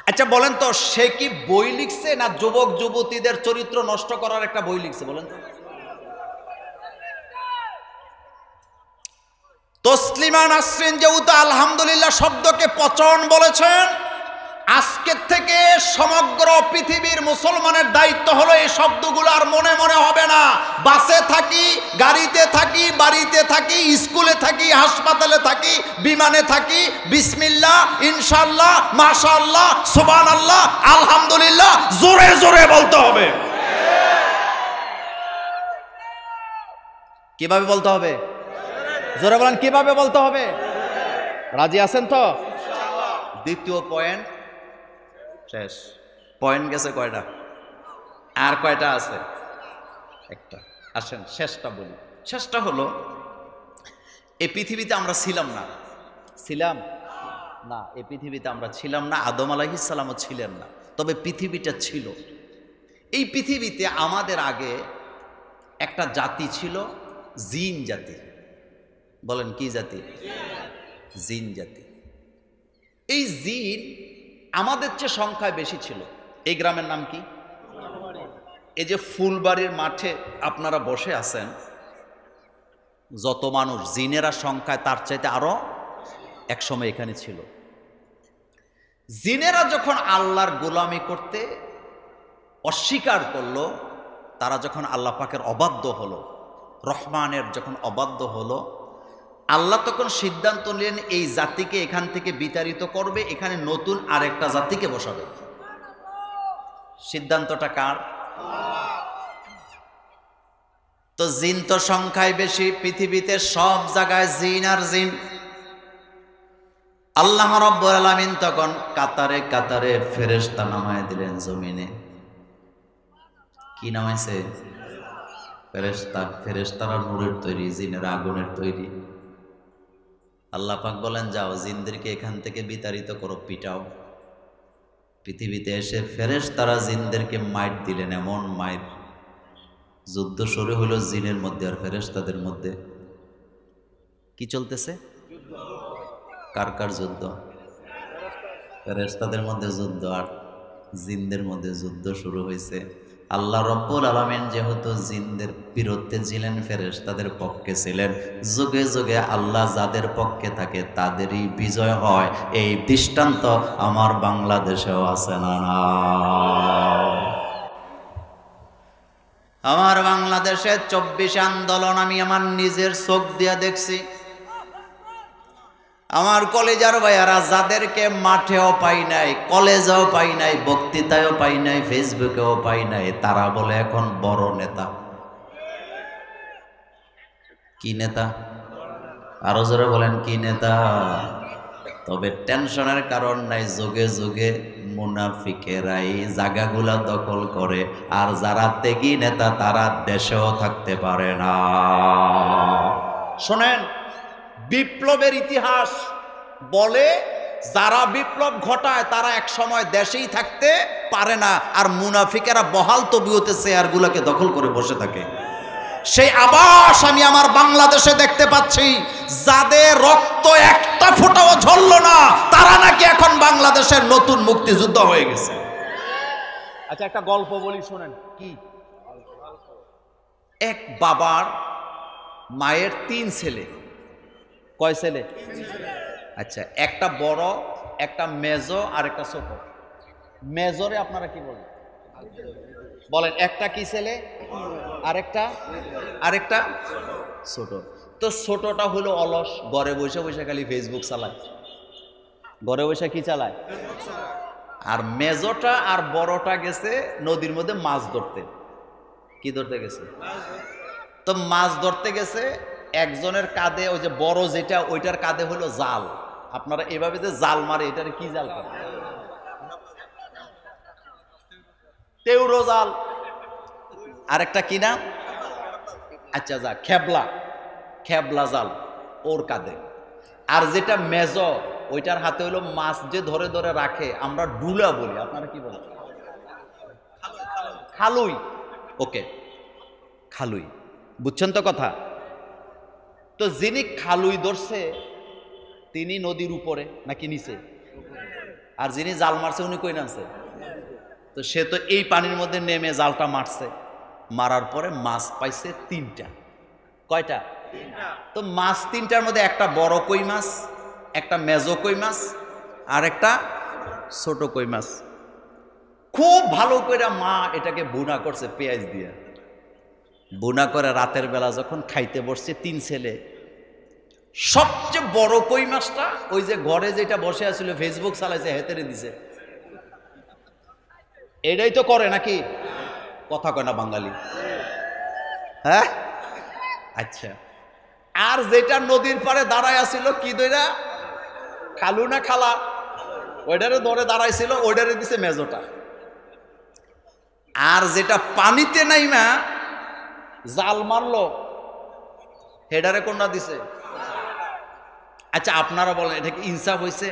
আচ্ছা বলেন তো, সে কি বই লিখছে না যুবক যুবতীদের চরিত্র নষ্ট করার একটা বই লিখছে? বলেন তো। তসলিমা নাসরিন যেহেতু আলহামদুলিল্লাহ শব্দকে পচন বলেছেন, আজকের থেকে সমগ্র পৃথিবীর মুসলমানের দায়িত্ব হলো এই শব্দগুলো আর মনে মনে হবে না। বাসে থাকি, গাড়িতে থাকি, বাড়িতে থাকি, স্কুলে থাকি, হাসপাতালে থাকি, বিমানে থাকি, বিসমিল্লাহ, ইনশাআল্লাহ, মাশাআল্লাহ, সুবহানাল্লাহ, আলহামদুলিল্লাহ জোরে জোরে বলতে হবে। কিভাবে বলতে হবে? জোরে বলেন, কিভাবে বলতে হবে? রাজি আছেন তো? দ্বিতীয় পয়েন্ট শেষ। পয়েন্ট গেছে কয়টা? আর কয়টা আছে? একটা। আসেন শেষটা বলি। শেষটা হলো, এই পৃথিবীতে আমরা ছিলাম না। ছিলাম না, এই পৃথিবীতে আমরা ছিলাম না, আদম আলাইহিস সালামও ছিলেন না, তবে পৃথিবীটা ছিল। এই পৃথিবীতে আমাদের আগে একটা জাতি ছিল, জিন জাতি। বলেন কি জাতি? জিন জাতি। এই জিন আমাদের চেয়ে সংখ্যায় বেশি ছিল। এই গ্রামের নাম কি? এই যে ফুলবাড়ির মাঠে আপনারা বসে আছেন, যত মানুষ, জিনেরা সংখ্যায় তার চাইতে আরো একসময় এখানে ছিল। জিনেরা যখন আল্লাহর গোলামি করতে অস্বীকার করলো, তারা যখন আল্লাহ পাকের অবাধ্য হলো, রহমানের যখন অবাধ্য হলো, আল্লাহ তখন সিদ্ধান্ত নিলেন এই জাতিকে এখান থেকে বিতাড়িত করবে, এখানে নতুন আরেকটা জাতিকে বসাবে। সিদ্ধান্তটা কার? তো জিন তো সংখ্যায় বেশি, পৃথিবীতে সব জায়গায় জিন আর জিন। আল্লাহ রাব্বুল আলামিন তখন কাতারে কাতারে ফেরেশতা নামায় দিলেন জমিনে। কি নামাইছে? ফেরেশতা। ফেরেশতারা নূরের তৈরি, জিনেরা আগুনের তৈরি। আল্লাহ পাক বলেন, যাও জিনদেরকে এখান থেকে বিতাড়িত করো, পিটাও। পৃথিবীতে এসে ফেরেশতারা জিনদেরকে মাইর দিলেন, এমন মাইর, যুদ্ধ শুরু হলো জিনের মধ্যে আর ফেরেশতাদের মধ্যে। কি চলতেছে? কার কার যুদ্ধ? ফেরেশতাদের মধ্যে যুদ্ধ আর জিনদের মধ্যে যুদ্ধ শুরু হয়েছে। আল্লাহ রব্বুল আলামিন যেহেতু জিনদের বিরুদ্ধে ছিলেন, ফেরেশতাদের পক্ষে ছিলেন, যুগে যুগে আল্লাহ যাদের পক্ষে থাকে তাদেরই বিজয় হয়। এই দৃষ্টান্ত আমার বাংলাদেশেও আছে না? আমার বাংলাদেশে 24 আন্দোলন আমি আমার নিজের চোখ দিয়ে দেখছি। আমার কলেজার ভাইয়ারা, যাদেরকে মাঠেও পাই নাই, কলেজেও পাই নাই, বক্তৃতায়ও পাই নাই, ফেসবুকেও পাই নাই, তারা বলে এখন বড় নেতা। কি নেতা? আরো জোরে বলেন, কি নেতা? তবে টেনশনের কারণ নাই, যুগে যুগে মুনাফিকেরাই জায়গাগুলা দখল করে, আর যারা ত্যাগী নেতা তারা দেশেও থাকতে পারে না। শোনেন, বিপ্লবের ইতিহাস বলে যারা বিপ্লব ঘটায় তারা এক সময় দেশেই থাকতে পারে না, আর মুনাফিকেরা বহাল তবিয়তে চেয়ারগুলোকে দখল করে বসে থাকে। সেই আবাস আমি আমার বাংলাদেশে দেখতে পাচ্ছি। যাদের রক্ত একটা ফোঁটাও ঝরল না, তারা নাকি এখন বাংলাদেশের নতুন মুক্তিযুদ্ধ হয়ে গেছে। আচ্ছা একটা গল্প বলি, শোনেন। কি? এক বাবার মায়ের 3 ছেলে। কয় ছেলে? আচ্ছা, একটা বড়, একটা মেজো আর একটা ছোট। মেজরে আপনারা কি বলেন? বলেন একটা কি ছেলে, আরেকটা ছোট। তো ছোটটা হলো অলস, ঘরে বসে বসে খালি ফেসবুক চালায়। ঘরে বসে কি চালায়? আর মেজোটা আর বড়টা গেছে নদীর মধ্যে মাছ ধরতে। কি ধরতে গেছে? তো মাছ ধরতে গেছে, একজনের কাঁধে ওই যে বড় যেটা, ওইটার কাঁধে হলো জাল। আপনারা এভাবে যে জাল মারে, এটার কি জাল করে? তেউরো জাল। আর একটা কি নাম? আচ্ছা যা, খেবলা, খেবলা জাল ওর কাঁধে। আর যেটা মেজো, ওইটার হাতে হলো মাছ যে ধরে ধরে রাখে, আমরা ডুলা বলি, আপনারা কি বলেন? খালুই। ওকে, খালুই, বুঝছেন তো কথা? তো যিনি খালুই ধরছে তিনি নদীর উপরে নাকি নিচে? আর যিনি জাল মারছে উনি কই নামছে? তো সে তো এই পানির মধ্যে নেমে জালটা মারছে, মারার পরে মাছ পাইছে 3টা। কয়টা? তো মাছ 3টার মধ্যে একটা বড় কই মাছ, একটা মেজো কই মাছ, আর একটা ছোট কই মাছ। খুব ভালো করে মা এটাকে বুনা করছে পেঁয়াজ দিয়ে। বুনা করে রাতের বেলা যখন খাইতে বসছে 3 ছেলে, সবচেয়ে বড় কই মাছটা ওই যে ঘরে যেটা বসে আছিল ফেসবুক চালাইছে হেতেরে দিছে। এটাই তো করে নাকি? কথা কয় না বাঙালি? হ্যাঁ, আচ্ছা। আর যেটা নদীর পাড়ে দাঁড়ায় আছিল কি দইরা, খালু না খালা, ওইটারে ধরে দাঁড়াইছিল, ওইটারে দিছে মেজোটা। আর যেটা পানিতে নাইমা জাল মারলো, হেডারে কোনটা দিছে? আচ্ছা আপনারা বলেন এটা কি ইনসাফ হয়েছে?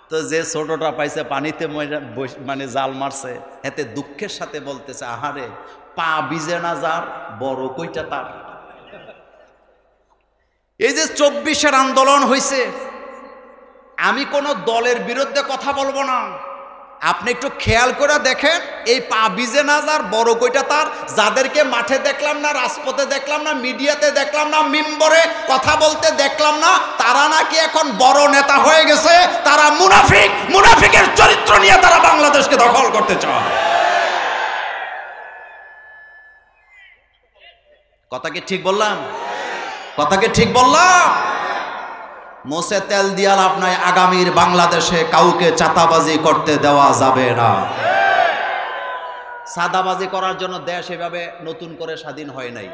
তো যে ছোটটা পাইছে পানিতে মানে জাল মারছে, এতে দুঃখের সাথে বলতেছে, আহারে পা ভিজে না যার, বড় কইটা তার। এই যে 24-এর আন্দোলন হয়েছে, আমি কোনো দলের বিরুদ্ধে কথা বলবো না, আপনি একটু খেয়াল করে দেখেন, এই পা ভিজে না যার, বড় কইটা তার, যাদেরকে মাঠে দেখলাম না, রাজপথে দেখলাম না, মিডিয়াতে দেখলাম না, মিম্বরে কথা বলতে দেখলাম না, তারা নাকি এখন বড় নেতা হয়ে গেছে। তারা মুনাফিক, মুনাফিকের চরিত্র নিয়ে তারা বাংলাদেশকে দখল করতে চায়। কথা কি ঠিক বললাম? কথা কি ঠিক বললাম? মোসে তেল দিয়া লাভ নাই, আগামীর বাংলাদেশে কাউকে চাঁদাবাজি করতে দেওয়া যাবে না। চাঁদাবাজি করার জন্য দেশ এভাবে নতুন করে স্বাধীন হয় নাই,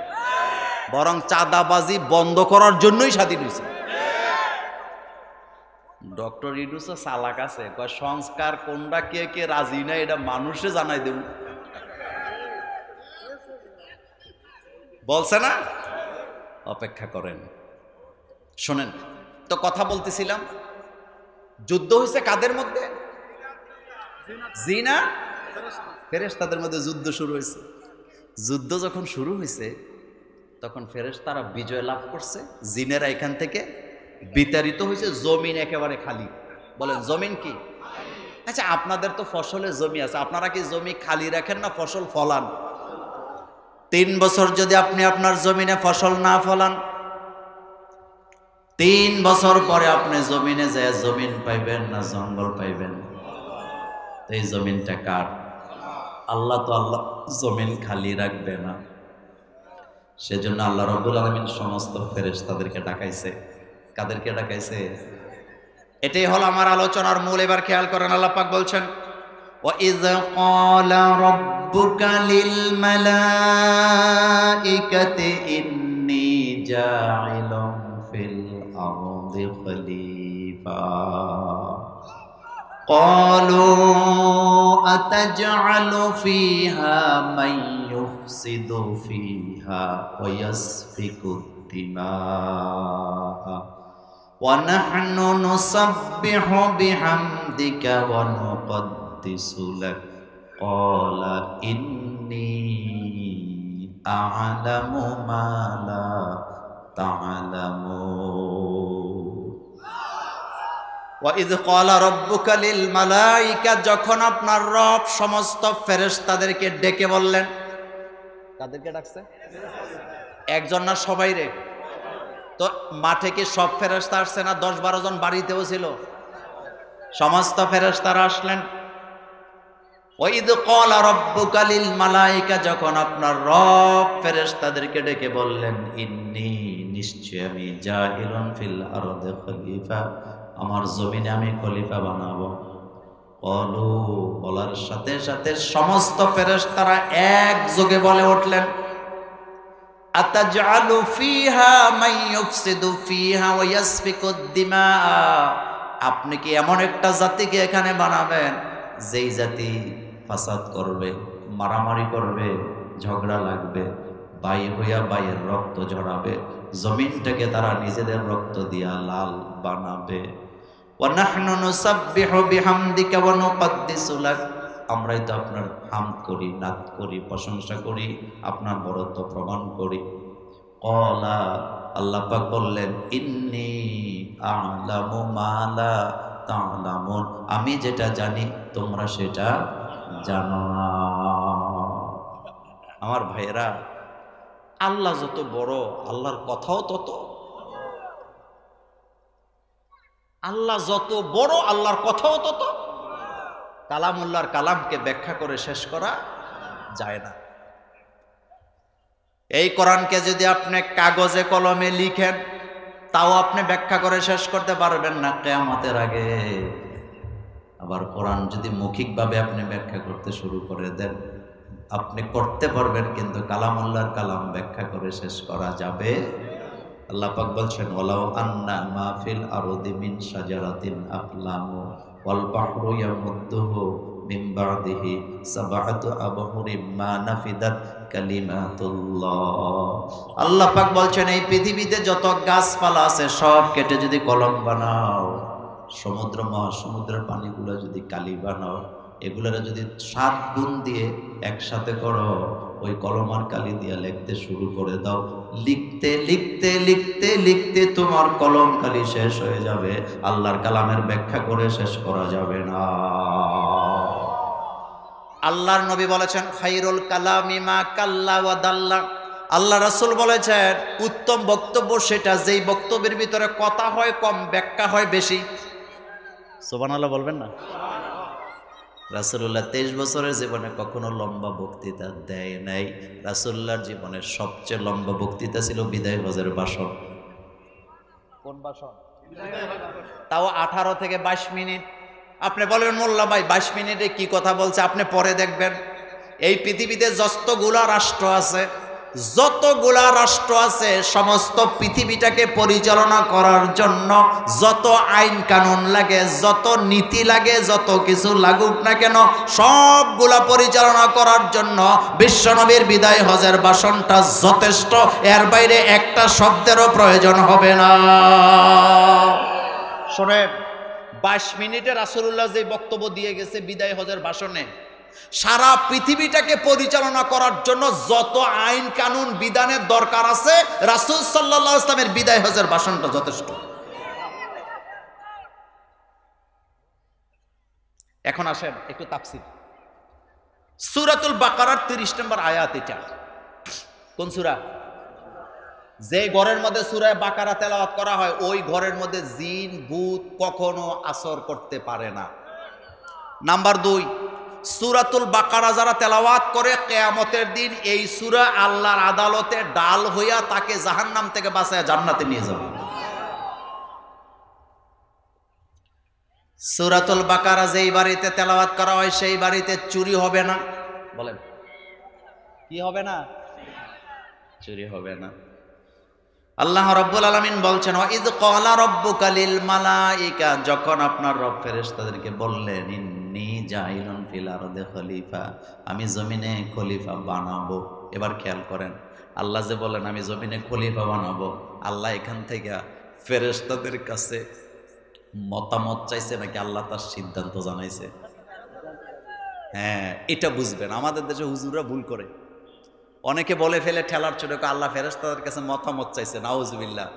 বরং চাঁদাবাজি বন্ধ করার জন্যই স্বাধীন হয়েছে। ডক্টর ইউনূসের চালাক আছে, কয় সংস্কার কোনটা কে কে রাজি না এটা মানুষে জানাই দেব, বলছে না? অপেক্ষা করেন, শোনেন তো। কথা বলতেছিলাম, যুদ্ধ হয়েছে কাদের মধ্যে? জিনা ফেরেশতাদের মধ্যে যুদ্ধ শুরু হয়েছে। যুদ্ধ যখন শুরু হয়েছে তখন ফেরেশতারা বিজয় লাভ করছে, জিনেরা এখান থেকে বিতাড়িত হয়েছে। জমিন একেবারে খালি। বলেন জমিন কি? আচ্ছা আপনাদের তো ফসলের জমি আছে, আপনারা কি জমি খালি রাখেন না ফসল ফলান? 3 বছর যদি আপনি আপনার জমিনে ফসল না ফলান, 3 বছর পরে আপনি জমিনে যায় জমিন পাইবেন না জঙ্গল পাইবেন? এই জমিনটা কার? আল্লাহ তো আল্লাহ জমিন খালি রাখবে না। সেজন্য আল্লাহ রাব্বুল আলামিন সমস্ত ফেরেশতাদেরকে ডাকাইছে। কাদেরকে ডাকাইছে? এটাই হলো আমার আলোচনার মূল। এবার খেয়াল করেন, আল্লাহ পাক বলছেন, وَإِذْ قَالَ رَبُّكَ لِلْمَلَائِكَةِ إِنِّي جَاعِلٌ فِي الْأَرْضِ خَلِيفَةً قَالُوا أَتَجْعَلُ فِيهَا مَن يُفْسِدُ فِيهَا وَيَسْفِكُ الدِّمَاءَ وَنَحْنُ نُسَبِّحُ بِحَمْدِكَ وَنُقَدِّسُ لَكَ قَالَ إِنِّي أَعْلَمُ مَا لَا تَعْلَمُونَ وَإِذْ قَالَ رَبُّكَ لِلْمَلَائِكَةِ, যখন আপনার রব সমস্ত ফেরেশতাদেরকে ডেকে বললেন। কাদেরকে ডাকছে? একজন না সবাই রে? তো মাঠে কি সব ফেরেশতা আসছে না? 10-12 জন বাড়িতেও ছিল, সমস্ত ফেরেশতারা আসলেন। ওয়াইদ ক্বালা রাব্বুকা লিল মালাইকা, যখন আপনার রব ফেরেশতাদেরকে ডেকে বললেন, ইন্নী, নিশ্চয় আমি, জাইলুন ফিল আরদি খলিফা, আমার জমিনে আমি খলিফা বানাবো। ক্বালু, বলার সাথে সাথে সমস্ত ফেরেশতারা একযোগে বলে উঠলেন, আতাজআলু ফিহা মান ইউফসিদু ফিহা ওয়া ইয়াসফিকুদ দিমা, আপনি কি এমন একটা জাতিকে এখানে বানাবেন যেই জাতি ফাসাদ করবে, মারামারি করবে, ঝগড়া লাগবে, ভাই হইয়া ভাইয়ের রক্ত ঝরাবে, জমিনটাকে তারা নিজেদের রক্ত দিয়া লাল বানাবে। ওয়া নাহনু নুসাব্বিহু বিহামদিকা ওয়া নুকদ্দিসু লাক, আমরাই তো আপনার হামদ করি, নাত করি, প্রশংসা করি, আপনার বরত্ব প্রমাণ করি। ক্বালা, আল্লাহ পাক বললেন, ইন্নী আ'লামু মা লা তা'লামুন, আমি যেটা জানি তোমরা সেটা জানো না। আমার ভাইয়েরা, আল্লাহ যত বড়, আল্লাহর কথাও তত। আল্লাহ যত বড়, আল্লাহর কথাও তত। কালামুল্লাহর কালামকে ব্যাখ্যা করে শেষ করা যায় না। এই কোরআনকে যদি আপনি কাগজে কলমে লিখেন, তাও আপনি ব্যাখ্যা করে শেষ করতে পারবেন না কিয়ামতের আগে। আবার কোরআন যদি মৌখিকভাবে আপনি ব্যাখ্যা করতে শুরু করে দেন, আপনি করতে পারবেন, কিন্তু কালামুল্লাহর কালাম ব্যাখ্যা করে শেষ করা যাবে। আল্লাহ পাক বলছেন, ওয়ালাউ আন্না মা ফিল আরদি মিন শাজারাতিন আকলামু ওয়াল বাহরু ইয়ামুদ্দুহু মিন বা'দিহি সাবআতু আবহুরিম মা নাফিদাত কালিমাতুল্লাহ। আল্লাহ পাক বলছেন, এই পৃথিবীতে যত গাছপালা আছে সব কেটে যদি কলম বানাও, সমুদ্র মহাসমুদ্রের পানিগুলো যদি কালি বানাও, এগুলোরা যদি 7 গুণ দিয়ে একসাথে করো, ওই কলম আর কালি দিয়ে লিখতে শুরু করে দাও, লিখতে লিখতে লিখতে লিখতে তোমার কলম কালি শেষ হয়ে যাবে, আল্লাহর কালামের ব্যাখ্যা করে শেষ করা যাবে না। আল্লাহর নবী বলেছেন, খায়রুল কালামি মা কাল্লা ওয়া দাল্লা। আল্লাহ রাসূল বলেছেন, উত্তম বক্তব্য সেটা যেই বক্তব্যের ভিতরে কথা হয় কম, ব্যাখ্যা হয় বেশি। সুবহানাল্লাহ বলবেন না? রাসূলুল্লাহ 23 বছরের জীবনে কখনো লম্বা বক্তৃতা দেয় নাই। রাসূলুল্লাহর জীবনের সবচেয়ে লম্বা বক্তৃতা ছিল বিদায় হজের ভাষণ। কোন ভাষণ? তাও 18 থেকে 22 মিনিট। আপনি বলবেন, মোল্লা ভাই 22 মিনিটে কি কথা বলছে? আপনি পরে দেখবেন। এই পৃথিবীতে যতগুলা রাষ্ট্র আছে, সমস্ত পৃথিবীটাকে পরিচালনা করার জন্য যত আইন কানুন লাগে, যত নীতি লাগে, যত কিছু লাগুক না কেন, সবগুলা পরিচালনা করার জন্য বিশ্বনবীর বিদায় হজের ভাষণটা যথেষ্ট। এর বাইরে একটা শব্দেরও প্রয়োজন হবে না। শুনে 22 মিনিটে রাসূলুল্লাহ যে বক্তব্য দিয়ে গেছে বিদায় হজের ভাষণে, সারা পৃথিবীটাকে পরিচালনা করার জন্য যত আইন কানুন বিধানের দরকার আছে, রাসূল সাল্লাল্লাহু আলাইহি ওয়াসাল্লামের বিদায় হজের ভাষণটা যথেষ্ট। এখন আসেন একটু তাফসীর। সূরাতুল বাকারার 30 নম্বর আয়াত এটা। কোন সূরা? যে ঘরের মধ্যে সূরা বাকারা তেলাওয়াত করা হয়, ওই ঘরের মধ্যে জিন ভূত কখনো আসর করতে পারে না। নাম্বার 2, সূরাতুল বাকারা যারা তেলাওয়াত করে, কিয়ামতের দিন এই সূরা আল্লাহর আদালতে ডাল হইয়া তাকে জাহান্নাম থেকে বাঁচায়া জান্নাতে নিয়ে যাবে। সূরাতুল বাকারা যেই বাড়িতে তেলাওয়াত করা হয়, সেই বাড়িতে চুরি হবে না। বলেন, কি হবে না? চুরি হবে না। আল্লাহ রাব্বুল আলামিন বলছেন, ওয়াইদ ক্বালা রাব্বুকা লিল মালাইকা, যখন আপনার রব ফেরেশতাদেরকে বললেন, ইন্নী জাইলুন ফিল আরদি খলিফা, আমি জমিনে খলিফা বানাবো। এবার খেয়াল করেন, আল্লাহ যে বলেন আমি জমিনে খলিফা বানাবো, আল্লাহ এখান থেকে ফেরেশতাদের কাছে মতামত চাইছে নাকি আল্লাহ তার সিদ্ধান্ত জানাইছে? হ্যাঁ, এটা বুঝবেন। আমাদের দেশে হুজুররা ভুল করে, অনেকে বলে ফেলে ঠেলার ছোট, আল্লাহ ফেরেশতাদের কাছে মতামত চাইছে। নাউজুবিল্লাহ।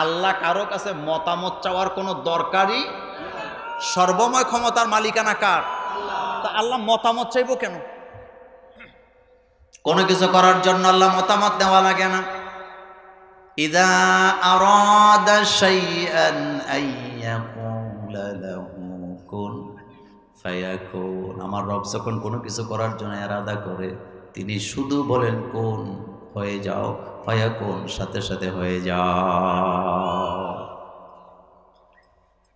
আল্লাহ কারো কাছে মতামত চাওয়ার কোনো দরকারই, সর্বময় ক্ষমতার মালিকানা কার? তা আল্লাহ মতামত চাইবো কেন? কোনো কিছু করার জন্য আল্লাহ মতামত নেওয়া লাগে না। ইযা আরাদা শাইআন আইয়াকুলা লাহু কুন ফায়াকুন। আমার রব যখন কোনো কিছু করার জন্য ইরাদা করে, তিনি শুধু বলেন কোন, হয়ে যাও, ফায়াকুন, সাথে সাথে হয়ে যাও।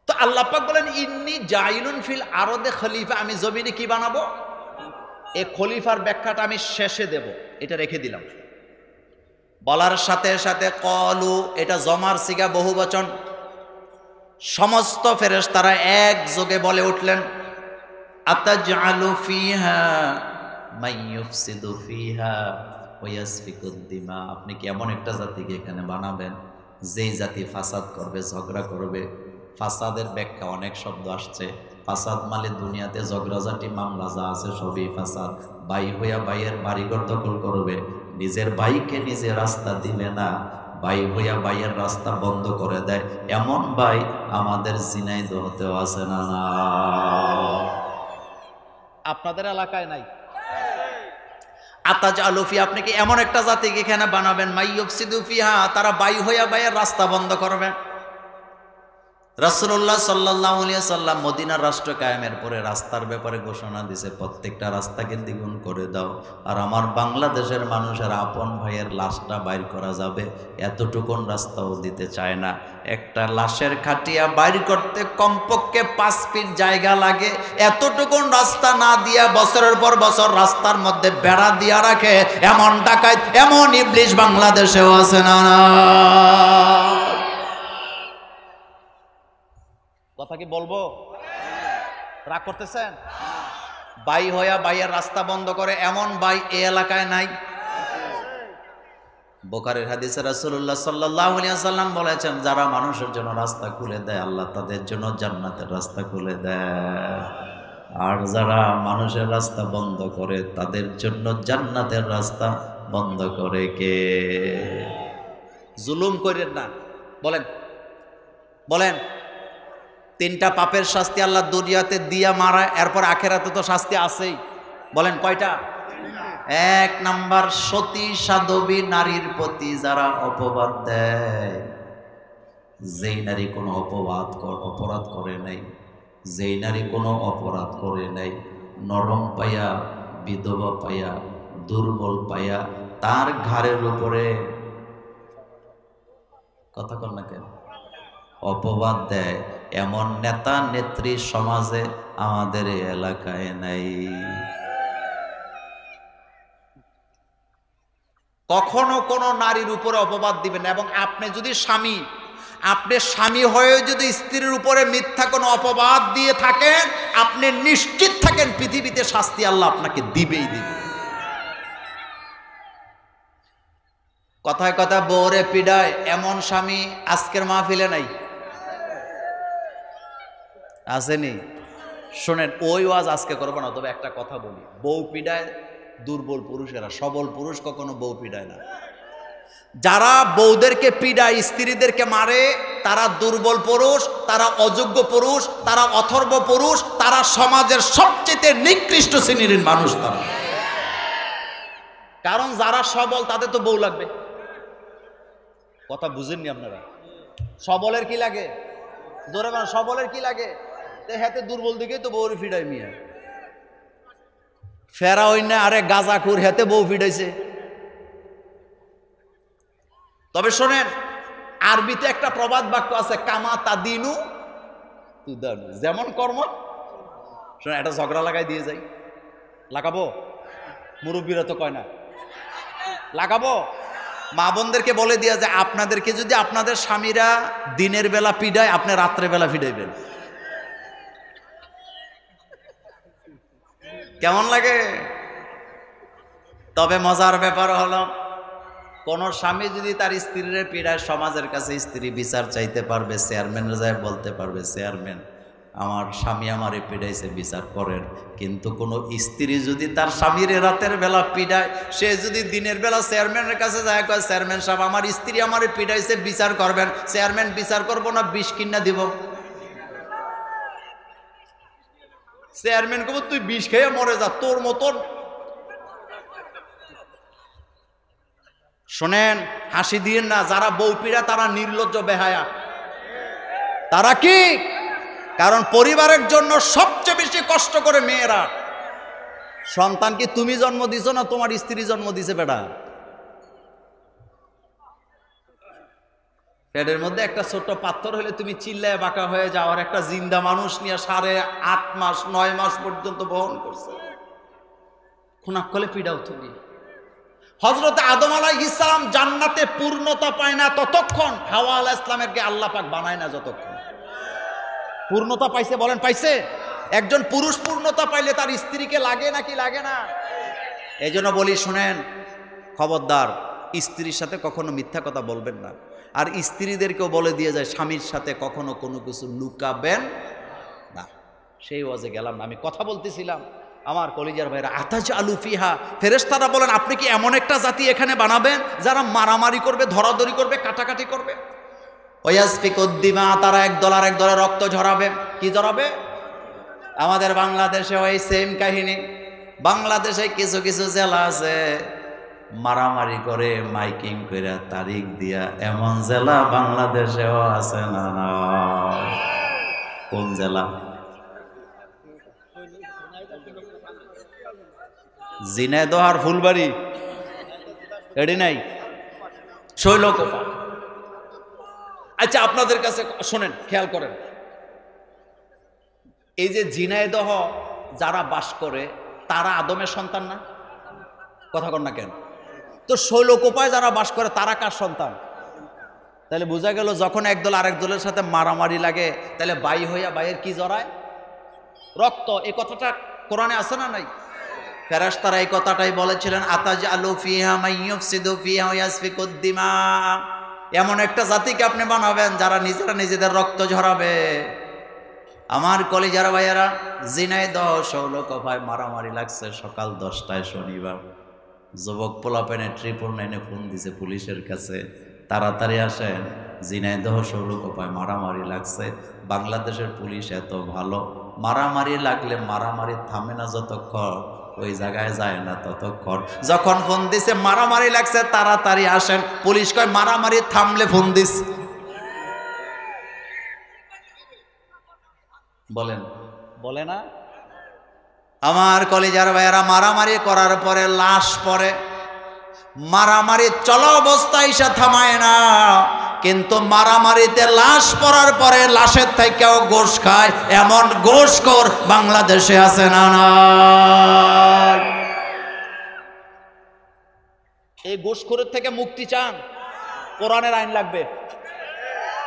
তো আল্লাহ পাক বলেন, ইন্নী জাইলুন ফিল আরদে খলিফা, আমি জমিনে কি বানাবো? এই খলিফার ব্যাখ্যাটা আমি শেষে দেব, এটা রেখে দিলাম। বলার সাথে সাথে কলু, এটা জমার সিগা বহুবচন, সমস্ত ফেরেশতারা একযোগে বলে উঠলেন, আতাজআলু ফিহা মান ইউফসিদু ফিহা ওয়া ইয়াসফিকুদ দিমা, আপনি কি এমন একটা জাতিকে এখানে বানাবেন যেই জাতি ফাসাদ করবে, ঝগড়া করবে? ফাসাদের ব্যাখ্যা অনেক শব্দ আসছে। ফাসাদ মানে দুনিয়াতে ঝগড়াঝাটি মামলা যা আছে সবই ফাসাদ। ভাই হইয়া ভাইয়ের বাড়িঘর দখল করবে, নিজের ভাইকে নিজে রাস্তা দিবে না, ভাই হইয়া ভাইয়ের রাস্তা বন্ধ করে দেয়, এমন ভাই আমাদের ঝিনাইদহতেও আছে না? না, আপনাদের এলাকায় নাই? আতাজআলু ফি, আপনি কি এমন একটা জাতিকে এখানে বানাবেন মাই ইউফসিদু ফিহা, তারা বাই হইয়া বাইয়ের রাস্তা বন্ধ করবে। রাসূলুল্লাহ সাল্লাল্লাহু আলাইহি সাল্লাম মদিনার রাষ্ট্র কায়েমের পরে রাস্তার ব্যাপারে ঘোষণা দিয়েছে, প্রত্যেকটা রাস্তাকে দ্বিগুণ করে দাও, আর আমার বাংলাদেশের মানুষের আপন ভাইয়ের লাশটা বাইর করা যাবে এতটুকুন রাস্তাও দিতে চায় না। একটা লাশের খাটিয়া বাইর করতে কমপক্ষে 5 ফিট জায়গা লাগে, এতটুকুন রাস্তা না দিয়া বছরের পর বছর রাস্তার মধ্যে বেড়া দিয়া রাখে, এমন ডাকাত, এমন ইবলিশ বাংলাদেশেও আছে না? কথা কি বলবো? রাগ করতেছেন? বাই হইয়া বাইয়ের রাস্তা বন্ধ করে এমন বাই এই এলাকায় নাই। বুখারীর হাদিসে রাসূলুল্লাহ সাল্লাল্লাহু আলাইহি ওয়াসাল্লাম বলেছেন, যারা মানুষের জন্য রাস্তা খুলে দেয় আল্লাহ তাদের জন্য জান্নাতের রাস্তা খুলে দেয়, আর যারা মানুষের রাস্তা বন্ধ করে তাদের জন্য জান্নাতের রাস্তা বন্ধ করে কে? জুলুম করেন না। বলেন বলেন, 3টা পাপের শাস্তি আল্লাহ দুনিয়াতে দিয়া মারা, এরপর আখেরাতে তো শাস্তি আছেই। বলেন কয়টা? 1 নাম্বার, সতী সাধবী নারীর প্রতি যারা অপবাদ দেয়, যেই নারী কোনো অপরাধ করে নাই, যেই নারী কোনো অপরাধ করে নাই, নরম পাইয়া, বিধবা পাইয়া, দুর্বল পাইয়া তার ঘাড়ের উপরে, কথা কর না কেন, অপবাদ দেয়, এমন নেতা নেত্রী সমাজে আমাদের এই এলাকায় নাই। কখনো কোনো নারীর উপরে অপবাদ দিবেন না। এবং আপনি যদি স্বামী, আপনি স্বামী হয়ে যদি স্ত্রীর উপরে মিথ্যা কোনো অপবাদ দিয়ে থাকেন, আপনি নিশ্চিত থাকেন পৃথিবীতে শাস্তি আল্লাহ আপনাকে দিবেই দিবে। কথায় কথা বউরে পিডায় এমন স্বামী আজকের মাহফিলে নাই? আসেনি? শোনেন, ওই ওয়াজ আজকে করবো না, তবে একটা কথা বলি, বউ পিডায় দুর্বল পুরুষেরা, সবল পুরুষ কখনো বউ পিডায় না। যারা বউদেরকে পিডায়, স্ত্রীদেরকে মারে, তারা দুর্বল পুরুষ, তারা অযোগ্য পুরুষ, তারা অথর্ব পুরুষ, তারা সমাজের সবচেয়ে নিকৃষ্ট শ্রেণীর মানুষ তারা। কারণ যারা সবল তাদের তো বউ লাগবে। কথা বুঝেননি আপনারা? সবলের কি লাগে? জোরে বলেন, সবলের কি লাগে? হাতে দুর্বল দিকেই তো বউরে ফিডাই মিয়া। ফেরা হই না, আরে গাজাখুর হাতে বউ ফিডাইছে। তবে শোনেন, আরবিতে একটা প্রবাদ বাক্য আছে, কামা তাদিনু তুদানু, যেমন কর্ম। শোনেন, একটা ঝগড়া লাগাই দিয়ে যাই, লাগাবো? মুরব্বীরা তো কয় না লাগাবো। মা বোনদেরকে বলে দিয়া যে আপনাদেরকে যদি আপনাদের স্বামীরা দিনের বেলা পিডায়, আপনি রাত্রে বেলা ফিডাইবেন। কেমন লাগে? তবে মজার ব্যাপার হলো, কোন স্বামী যদি তার স্ত্রীর পীড়ায় সমাজের কাছে স্ত্রী বিচার চাইতে পারবে, চেয়ারম্যানের যায় বলতে পারবে, চেয়ারম্যান আমার স্বামী আমারে পিডাইছে, বিচার করেন। কিন্তু কোনো স্ত্রী যদি তার স্বামীর রাতের বেলা পিডায়, সে যদি দিনের বেলা চেয়ারম্যানের কাছে যায়, কয় চেয়ারম্যান সাহেব আমার স্ত্রী আমারে পিডাইছে, বিচার করবেন। চেয়ারম্যান বিচার করবো না, বিষ কিনা দিব। চেয়ারম্যান কব তুই বিষ খেয়ে মরে যা, তোর মতন। শোনেন, হাসি দিয়েন না, যারা বউ পিড়া তারা নির্লজ্জ বেহায়া। তারা কি? কারণ পরিবারের জন্য সবচেয়ে বেশি কষ্ট করে মেয়েরা। সন্তান কি তুমি জন্ম দিছো না তোমার স্ত্রী জন্ম দিছে? বেটা, পেটের মধ্যে একটা ছোট্ট পাথর হলে তুমি চিল্লায় বাঁকা হয়ে যাও, আর একটা জিন্দা মানুষ নিয়ে 8.5 মাস 9 মাস পর্যন্ত বহন করছে, খুনাক কলে পিডাও তুমি। হযরত আদম আলাইহিস সালাম জান্নাতে পূর্ণতা পায় না ততক্ষণ, হাওয়া আলাইহিস সালামেরকে আল্লাহ পাক বানায় না যতক্ষণ। পূর্ণতা পাইছে, বলেন পাইছে? একজন পুরুষ পূর্ণতা পাইলে তার স্ত্রীকে লাগে নাকি লাগে না? এই জন্য বলি শুনেন, খবরদার স্ত্রীর সাথে কখনো মিথ্যা কথা বলবেন না। আর স্ত্রীদেরকেও বলে দিয়ে যায় স্বামীর সাথে কখনো কোনো কিছু লুকাবেন না। সেই ওয়াজে গেলাম না, আমি কথা বলতেছিলাম আমার কলিজার ভাইরা, আতাজ আলু ফিহা, ফেরেশতারা বলেন আপনি কি এমন একটা জাতি এখানে বানাবেন যারা মারামারি করবে, ধরাধরি করবে, কাটাকাটি করবে? ওয়াসফিকুদ্দিমা, তারা একদল আর একদলের রক্ত ঝরাবে। কি ঝরাবে? আমাদের বাংলাদেশে ওই সেম কাহিনী। বাংলাদেশে কিছু কিছু জেলা আছে মারামারি করে, মাইকিং করে, তারিখ দিয়া, এমন জেলা বাংলাদেশেও আছে না? না, কোন জেলা? ঝিনাইদহ আর ফুলবাড়ি, এডি নাই, শৈলকুপা। আচ্ছা আপনাদের কাছে শোনেন, খেয়াল করেন, এই যে ঝিনাইদহ যারা বাস করে তারা আদমের সন্তান না? কথা কন না কেন? তো শৈলকুপায় যারা বাস করে তারা কার সন্তান? তাহলে বোঝা গেল যখন একদল আরেক দলের সাথে মারামারি লাগে, তাহলে বাই হইয়া বাইয়ের কি জড়ায়? রক্ত। এই কথাটা কোরআনে আছে না নাই? ফেরেশতারা এই কথাটাই বলেছিলেন, আতাজআলু ফিহা মাইয়ুফসিদু ফিহা ওয়া ইয়াসফিকুদ দিমা, এমন একটা জাতিকে আপনি বানাবেন যারা নিজেরা নিজেদের রক্ত ঝরাবে। আমার কলিজার ভাইয়েরা, ঝিনাইদহ শৈলকুপায় মারামারি লাগছে সকাল 10টায় শনিবার। যুবক পোলাপেনে 999 ফোন দিছে পুলিশের কাছে, তাড়াতাড়ি আসেন, ঝিনাইদহ শৈলকুপায় মারামারি লাগছে। বাংলাদেশের পুলিশ এত ভালো, মারামারি লাগলে মারামারি থামে না যতক্ষণ, ওই জায়গায় যায় না ততক্ষণ। যখন ফোন দিছে মারামারি লাগছে তাড়াতাড়ি আসেন, পুলিশ কয় মারামারি থামলে ফোন দিস। বলেন, বলে না? আমার কলিজার ভাইয়েরা, মারামারি করার পরে লাশ পড়ে, মারামারি চলা অবস্থায় এসে থামায় না, কিন্তু মারামারিতে লাশ পড়ার পরে লাশের থেকেও গোশ খায়, এমন গোশখোর বাংলাদেশে আছে না? না, এই গোশখোরের থেকে মুক্তি চান? কোরআনের আইন লাগবে।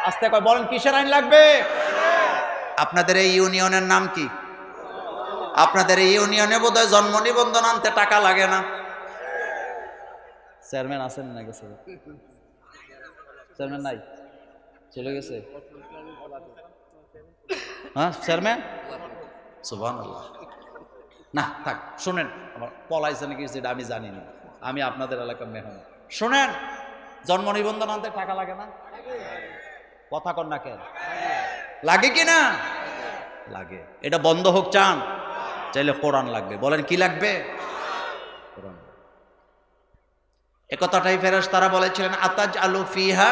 আস্তে কয় বলেন, কিসের আইন লাগবে? আপনাদের এই ইউনিয়নের নাম কি? আপনাদের এই ইউনিয়নে বোধহয় জন্ম নিবন্ধন আনতে টাকা লাগে না? চেয়ারম্যান আছেন না? গেছে চেয়ারম্যান? নাই, চলে গেছে। হ্যাঁ চেয়ারম্যান, সুবহানাল্লাহ। না থাক, শোনেন, আমার পলাইছে নাকি সেটা আমি জানি না, আমি আপনাদের এলাকার মেহমান। শোনেন, জন্ম নিবন্ধন আনতে টাকা লাগে না? কথা কন না কেন? লাগে কি না? লাগে। এটা বন্ধ হোক চান? চাইলে কোরআন লাগবে। বলেন কি লাগবে? কোরআন। একথাটাই ফেরেশতারা বলেছিলেন, আতাজআলু ফিহা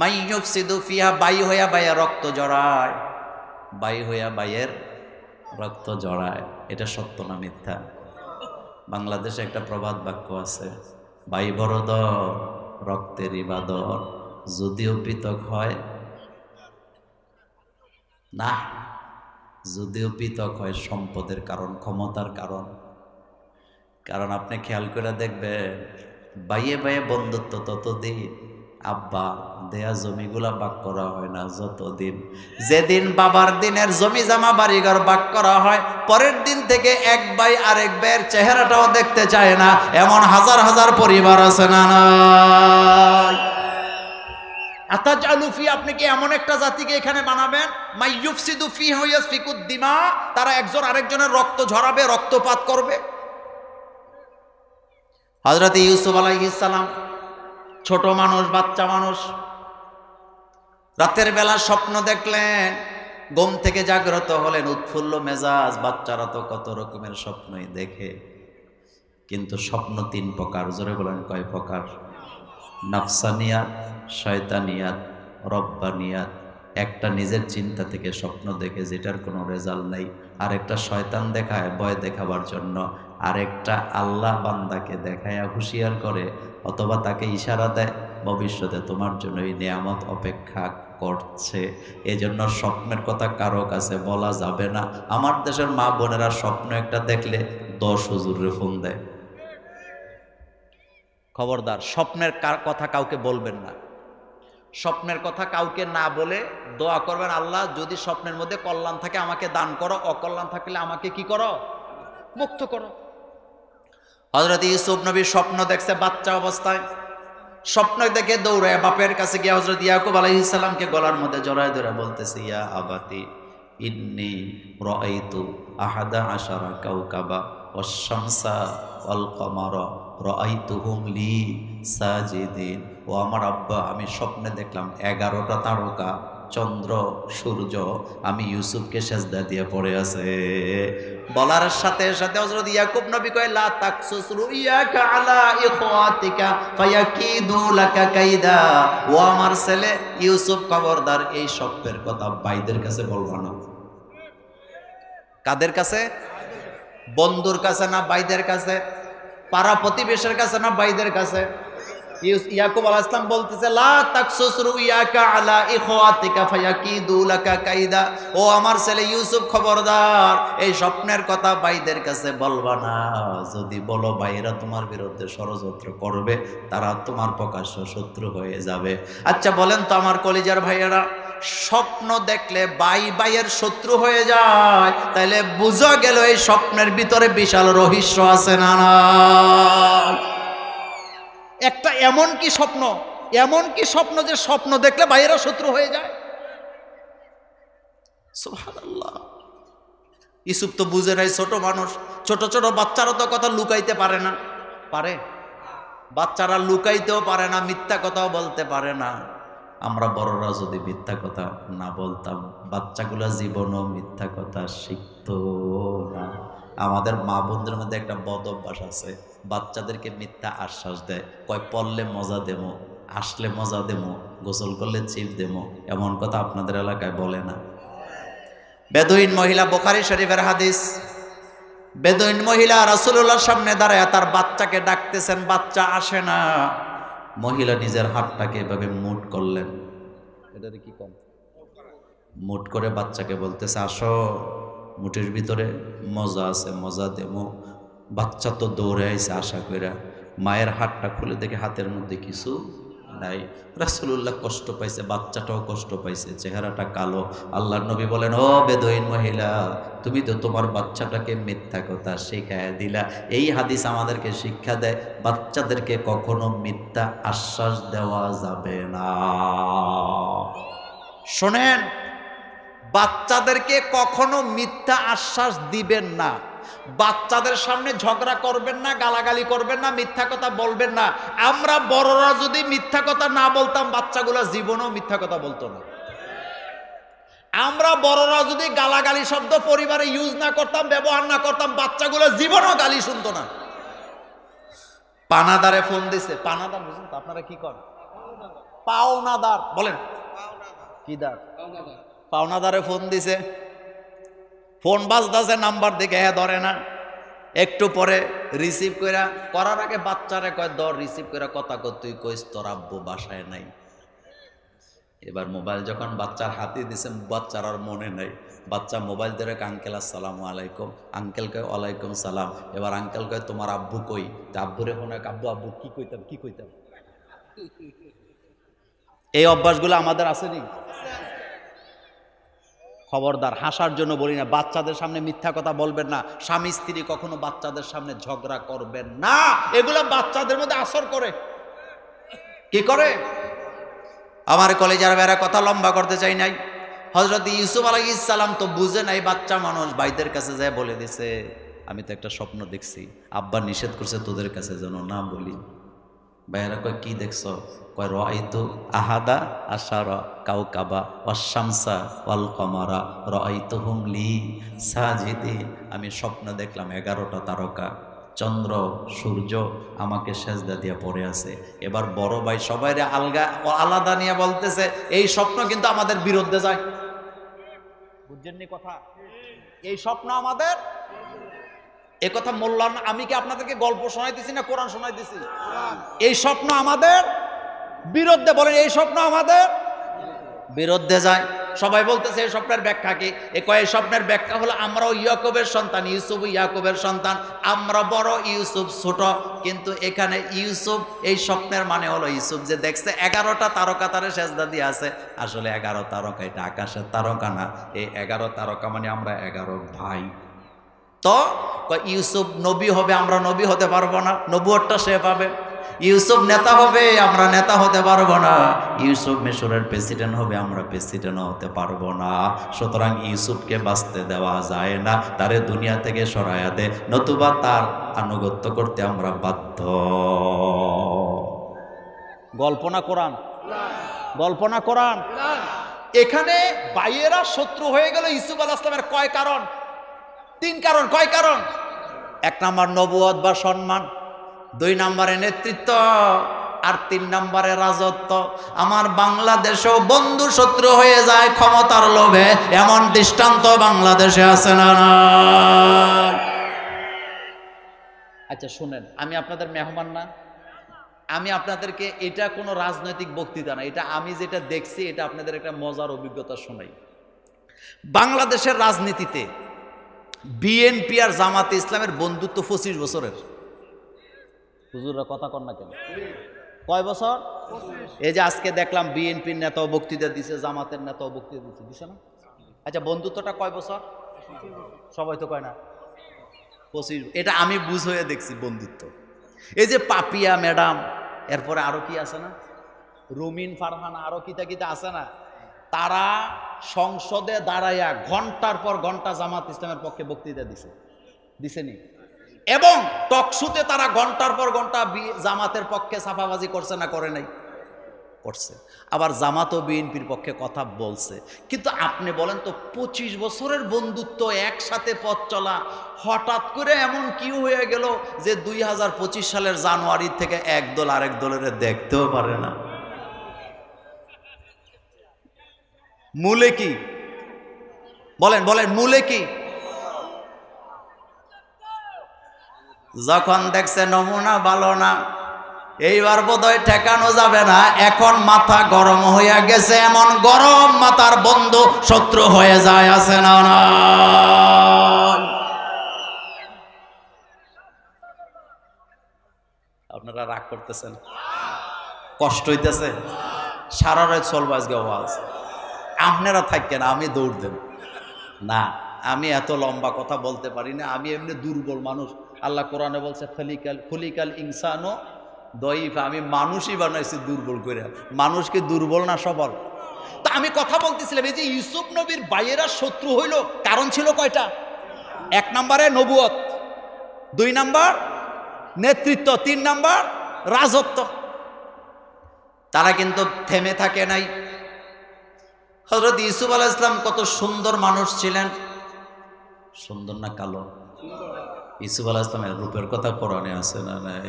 মাইয়ুফসিদু ফিহা, বাই হইয়া বাইয়া রক্ত জড়ায়, বাই হইয়া বাইয়ের রক্ত জড়ায়। এটা সত্য না মিথ্যা? বাংলাদেশে একটা প্রবাদ বাক্য আছে, বাই বড়দর রক্তের ইবাদত, যদিও পৃথক হয় না, যদিও পৃথক হয় সম্পদের কারণ, ক্ষমতার কারণ। কারণ আপনি খেয়াল করে দেখবেন, বাইয়ে বাইয়ে বন্ধুত্ব ততদিন, আব্বা দেয়া জমিগুলা ভাগ করা হয় না যতদিন। যেদিন বাবার দিনের জমি জামা বাড়িঘর ভাগ করা হয়, পরের দিন থেকে এক ভাই আরেক ভাইয়ের চেহারাটাও দেখতে চায় না, এমন হাজার হাজার পরিবার আছে না? আতাজআলু ফি, আপনি কি এমন একটা জাতিকে এখানে বানাবেন, মাইয়ুফসিদু ফিহা ওয়া ইয়াসফিকুদ দিমা, তারা একজন আরেকজনের রক্ত ঝরাবে, রক্তপাত করবে। হযরত ইউসুফ আলাইহিস সালাম ছোট মানুষ, বাচ্চা মানুষ, রাতের বেলা স্বপ্ন দেখলেন, ঘুম থেকে জাগ্রত হলেন, উৎফুল্ল মেজাজ। বাচ্চারা তো কত রকমের স্বপ্নই দেখে, কিন্তু স্বপ্ন 3 প্রকার। জোরে বলেন কয় প্রকার? নাফসানিয়াত, শয়তানিয়াত, রব্বানিয়াত। একটা নিজের চিন্তা থেকে স্বপ্ন দেখে যেটার কোনো রেজাল্ট নাই, আরেকটা শয়তান দেখায় ভয় দেখাবার জন্য, আরেকটা আল্লাহ বান্দাকে দেখায়া হুঁশিয়ার করে অথবা তাকে ইশারা দেয় ভবিষ্যতে তোমার জন্য এই নিয়ামত অপেক্ষা করছে। এজন্য স্বপ্নের কথা কারো কাছে বলা যাবে না। আমার দেশের মা বোনেরা স্বপ্ন একটা দেখলে 10 হুজুরে ফোন দেয়। খবরদার, স্বপ্নের কথা কাউকে বলবেন না। স্বপ্নের কথা কাউকে না বলে দোয়া করবেন, আল্লাহ যদি স্বপ্নের মধ্যে কল্যাণ থাকে আমাকে দান করো, অকল্যাণ থাকলে আমাকে কি করো, মুক্ত করো। হযরত ইউসুফ নবী স্বপ্ন দেখছে বাচ্চা অবস্থায়। স্বপ্ন দেখে দৌড়ায় বাপের কাছে গিয়ে হযরত ইয়াকুব আলাইহিস সালামকে গলার মধ্যে জড়ায় ধরে বলতেছে, ইয়া আবাতি ইন্নী রাআইতু আহাদা আশারা কাওকাবা ওয়াশ-শামসা ওয়াল কমারা রাআইতুহুম লি সাজিদিন। ও আমার আব্বা, আমি স্বপ্নে দেখলাম 11টা তারকা, চন্দ্র, সূর্য আমি ইউসুফকে সেজদা দিয়ে পড়ে আছে। বলার সাথে সাথে হযরত ইয়াকুব নবী কয়, লা তাকসুস রুইয়াকা আলা ইখওয়াতিকা ফায়াকিদু লাকা কাইদা। ও আমার ছেলে ইউসুফ, খবরদার এই স্বপ্নের কথা ভাইদের কাছে বলবা না। কাদের কাছে? বন্ধুর কাছে না ভাইদের কাছে? পাড়া প্রতিবেশের কাছে না ভাইদের কাছে? ইয়াকুব আলাইহিস সালাম বলতেছে, লা তাকসুস রুইয়াকা আলা ইখওয়াতিকা ফায়াকিদু লাকা কাইদা। ও আমার ছেলে ইউসুফ, খবরদার এই স্বপ্নের কথা ভাইদের কাছে বলবা না। যদি বলো ভাইরা তোমার বিরুদ্ধে ষড়যন্ত্র করবে, তারা তোমার প্রকাশ্য শত্রু হয়ে যাবে। আচ্ছা বলেন তো আমার কলিজার ভাইয়েরা, স্বপ্ন দেখলে ভাইয়ের শত্রু হয়ে যায়, তাইলে বুঝা গেল এই স্বপ্নের ভিতরে বিশাল রহস্য আছে না? একটা এমন কি স্বপ্ন যে স্বপ্ন দেখলে ভাইয়েরা শত্রু হয়ে যায়। সুবহানাল্লাহ। ইউসুফ তো বুঝে নাই, ছোট মানুষ। ছোট ছোট বাচ্চারা তো কথা লুকাইতে পারে না। পারে? বাচ্চারা লুকাইতেও পারে না, মিথ্যা কথাও বলতে পারে না। আমরা বড়রা যদি মিথ্যা কথা না বলতাম, বাচ্চাগুলা জীবনও মিথ্যা কথা শিখতো না। আমাদের মা বোনদের মধ্যে একটা বদ অভ্যাস আছে, বাচ্চাদেরকে মিথ্যা আশ্বাস দেয়, কয় পড়লে মজা দেবো, আসলে মজা দেবো, গোসল করলে চিপ দেবো। এমন কথা আপনাদের এলাকায় বলে না? বেদুইন মহিলা, বুখারী শরীফের হাদিস, বেদুইন মহিলা রাসূলুল্লাহর সামনে দাঁড়ায় তার বাচ্চাকে ডাকতেছেন, বাচ্চা আসে না। মহিলা নিজের হাতটাকে এভাবে মুট করলেন, এটারে কি কম, মুট করে বাচ্চাকে বলতেছে, আসো, মুঠের ভিতরে মজা আছে, মজা দেবো। বাচ্চা তো দৌড়ে আইছে আশা কইরা, মায়ের হাতটা খুলে দেখে হাতের মধ্যে কিছু নাই। রাসূলুল্লাহ কষ্ট পাইছে, বাচ্চাটাও কষ্ট পাইছে, চেহারাটা কালো। আল্লাহর নবী বলেন, ও বেদুইন মহিলা, তুমি তো তোমার বাচ্চাটাকে মিথ্যা কথা শিখায় দিলা। এই হাদিস আমাদেরকে শিক্ষা দেয়, বাচ্চাদেরকে কখনো মিথ্যা আশ্বাস দেওয়া যাবে না। শোনেন, বাচ্চাদেরকে কখনো মিথ্যা আশ্বাস দিবেন না। বাচ্চাদের সামনে ঝগড়া করবেন না, গালাগালি করবেন না, মিথ্যা কথা বলবেন না। আমরা বড়রা যদি মিথ্যা কথা না বলতাম, বাচ্চাগুলো জীবনেও মিথ্যা কথা বলতো না। আমরা বড়রা যদি গালাগালি শব্দ পরিবারে ইউজ না করতাম, ব্যবহার না করতাম, বাচ্চাগুলো জীবনেও গালি শুনতো না। পানাদারে ফোন দিছে, পানাদার বুঝুন তো আপনারা কি করেন? পাওনাদার বলেন, কি দার? পাওনাদারে ফোন দিছে, ফোন বাজতেছে, নাম্বার দেখে ধরে না। একটু পরে রিসিভ করার আগে বাচ্চারে কয়, ধর রিসিভ করে কথা কর, তুই কইস তোর আব্বু বাসায় নাই। এবার মোবাইল যখন বাচ্চার হাতে দিছে, বাচ্চার আর মনে নাই। বাচ্চা মোবাইল ধরে, আঙ্কেল আসসালামু আলাইকুম। আঙ্কেল কয় ওয়ালাইকুম সালাম। এবার আঙ্কেল কয় তোমার আব্বু কই? আব্বুরে ফোন, আব্বু আব্বু কি কইতাম। এই অভ্যাসগুলো আমাদের আসেনি? খবরদার, হাসার জন্য বলি না, বাচ্চাদের সামনে মিথ্যা কথা বলবেন না। স্বামী স্ত্রী কখনো বাচ্চাদের সামনে ঝগড়া করবেন না। এগুলো বাচ্চাদের মধ্যে আসর করে। কি করে? আমার কলেজের বেড়া কথা লম্বা করতে চাই নাই। হযরত ইউসুফ আলাইহিস সালাম তো বুঝে নাই, বাচ্চা মানুষ, ভাইদের কাছে যায় বলে দিছে, আমি তো একটা স্বপ্ন দেখছি, আব্বা নিষেধ করছে তোদের কাছে যেন না বলি। ভাইয়েরা কয় কি দেখছো? কয় রাআইতু আহাদা আশারা কাওকাবা ওয়াশ-শামসা ওয়াল কমারা রাআইতুহুম লি সাজিদিন। আমি স্বপ্ন দেখলাম 11টা তারকা, চন্দ্র, সূর্য আমাকে সেজদা দিয়ে পড়ে আছে। এবার বড় ভাই সবাইরে আলাদা নিয়ে বলতেছে, এই স্বপ্ন কিন্তু আমাদের বিরুদ্ধে যায়। বুঝছেননি কথা? এই স্বপ্ন আমাদের, এ কথা মোল্লা, আমি কি আপনাদেরকে গল্প শোনাইতেছি না কোরআন শোনাইতেছি? এই স্বপ্ন আমাদের বিরুদ্ধে। বলেন এই স্বপ্ন আমাদের বিরুদ্ধে যায়। সবাই বলতেছে এই স্বপ্নের ব্যাখ্যা কি? এই স্বপ্নের ব্যাখ্যা হলো আমরাও ইয়াকুবের সন্তান, ইউসুফ ইয়াকুবের সন্তান, আমরা বড়, ইউসুফ ছোট। কিন্তু এখানে ইউসুফ, এই স্বপ্নের মানে হলো ইউসুফ যে দেখছে 11টা তারকা তারে সেজদা দিয়ে আছে। আসলে 11 তারকা এটা আকাশের তারকা না, এই 11 তারকা মানে আমরা 11 ভাই। তো ইউসুফ নবী হবে, আমরা নবী হতে পারবো না, নবুয়তটা সে পাবে। ইউসুফ নেতা হবে, আমরা নেতা হতে পারবো না। ইউসুফ মিশরের প্রেসিডেন্ট হবে, আমরা প্রেসিডেন্ট হতে পারবো না। সুতরাং ইউসুফকে বাঁচতে দেওয়া যায় না, তারে দুনিয়া থেকে সরাইয়া দে, নতুবা তার আনুগত্য করতে আমরা বাধ্য। গল্প না কোরআন? গল্প না কোরআন? এখানে ভাইয়েরা শত্রু হয়ে গেল ইউসুফ আলাইহিস সালামের কয় কারণ? 3 কারণ। কয় কারণ? 1 নাম্বার নবুয়ত বা সম্মান, 2 নম্বরে নেতৃত্ব, আর 3 নম্বরে রাজত্ব। আমার বাংলাদেশেও বন্ধু শত্রু হয়ে যায় ক্ষমতার লোভে, এমন দৃষ্টান্ত বাংলাদেশে আছে না? আচ্ছা শুনেন, আমি আপনাদের মেহমান না, আমি আপনাদেরকে, এটা কোনো রাজনৈতিক বক্তৃতা না, এটা আমি যেটা দেখছি এটা আপনাদের একটা মজার অভিজ্ঞতা শোনাই। বাংলাদেশের রাজনীতিতে বিএনপি আর জামাতে ইসলামের বন্ধুত্ব 25 বছরের। হুজুররা কথা কন না কেন? কয় বছর? এই যে আজকে দেখলাম বিএনপির নেতাও বক্তৃতা দিছে, জামাতের নেতাও বক্তৃতা দিছে না? আচ্ছা বন্ধুত্বটা কয় বছর? সবাই তো কয় না 25। এটা আমি বুঝ হয়ে দেখছি বন্ধুত্ব। এই যে পাপিয়া ম্যাডাম, এরপরে আরো কি আছে না, রুমিন ফারহানা, আরো কিতা কিতা আছে না, তারা সংসদে দাঁড়াইয়া ঘন্টার পর ঘন্টা জামাত ইসলামের পক্ষে বক্তৃতা দিছেনি, এবং টকশুতে তারা ঘন্টার পর ঘন্টা জামাতের পক্ষে ছাপাবাজি করছে না করে নাই? করছে। আবার জামাত ও বিএনপির পক্ষে কথা বলছে। কিন্তু আপনি বলেন তো 25 বছরের বন্ধুত্ব, একসাথে পথ চলা, হঠাৎ করে এমন কি হয়ে গেল যে 2025 সালের জানুয়ারি থেকে এক দল আরেক দলের দেখতেও পারে না? মূলে কি? বলেন বলেন, মূলে কি? যখন দেখছে নমুনা ভালো না, এইবার বোধহয় ঠেকানো যাবে না, এখন মাথা গরম হইয়া গেছে। এমন গরম মাথার বন্ধু শত্রু হয়ে যায়, আছে না? আপনারা রাগ করতেছেন, কষ্ট হইতেছে, সারা রাত চলবো আজকে ওয়াজ, আপনারা থাকেন, আমি দৌড় দেব না, আমি এত লম্বা কথা বলতে পারি না, আমি এমনি দুর্বল মানুষ। আল্লাহ কোরআনে বলছে খলিকাল ইনসানো দয়ীফা, আমি মানুষই বানাইছি দুর্বল করে। মানুষকে দুর্বল না সবল? তা আমি কথা বলতেছিলাম, এই যে ইউসুফ নবীর ভাইয়েরা শত্রু হইল, কারণ ছিল কয়টা? 1 নম্বরে নবুয়ত, 2 নম্বর নেতৃত্ব, 3 নম্বর রাজত্ব। তারা কিন্তু থেমে থাকে নাই। হযরত ইউসুফ আলাইহিস সালাম কত সুন্দর মানুষ ছিলেন। সুন্দর না কালো? ইউসুফ আলাইহিস সালামের রূপের কথা কোরআনে আছে না নাই?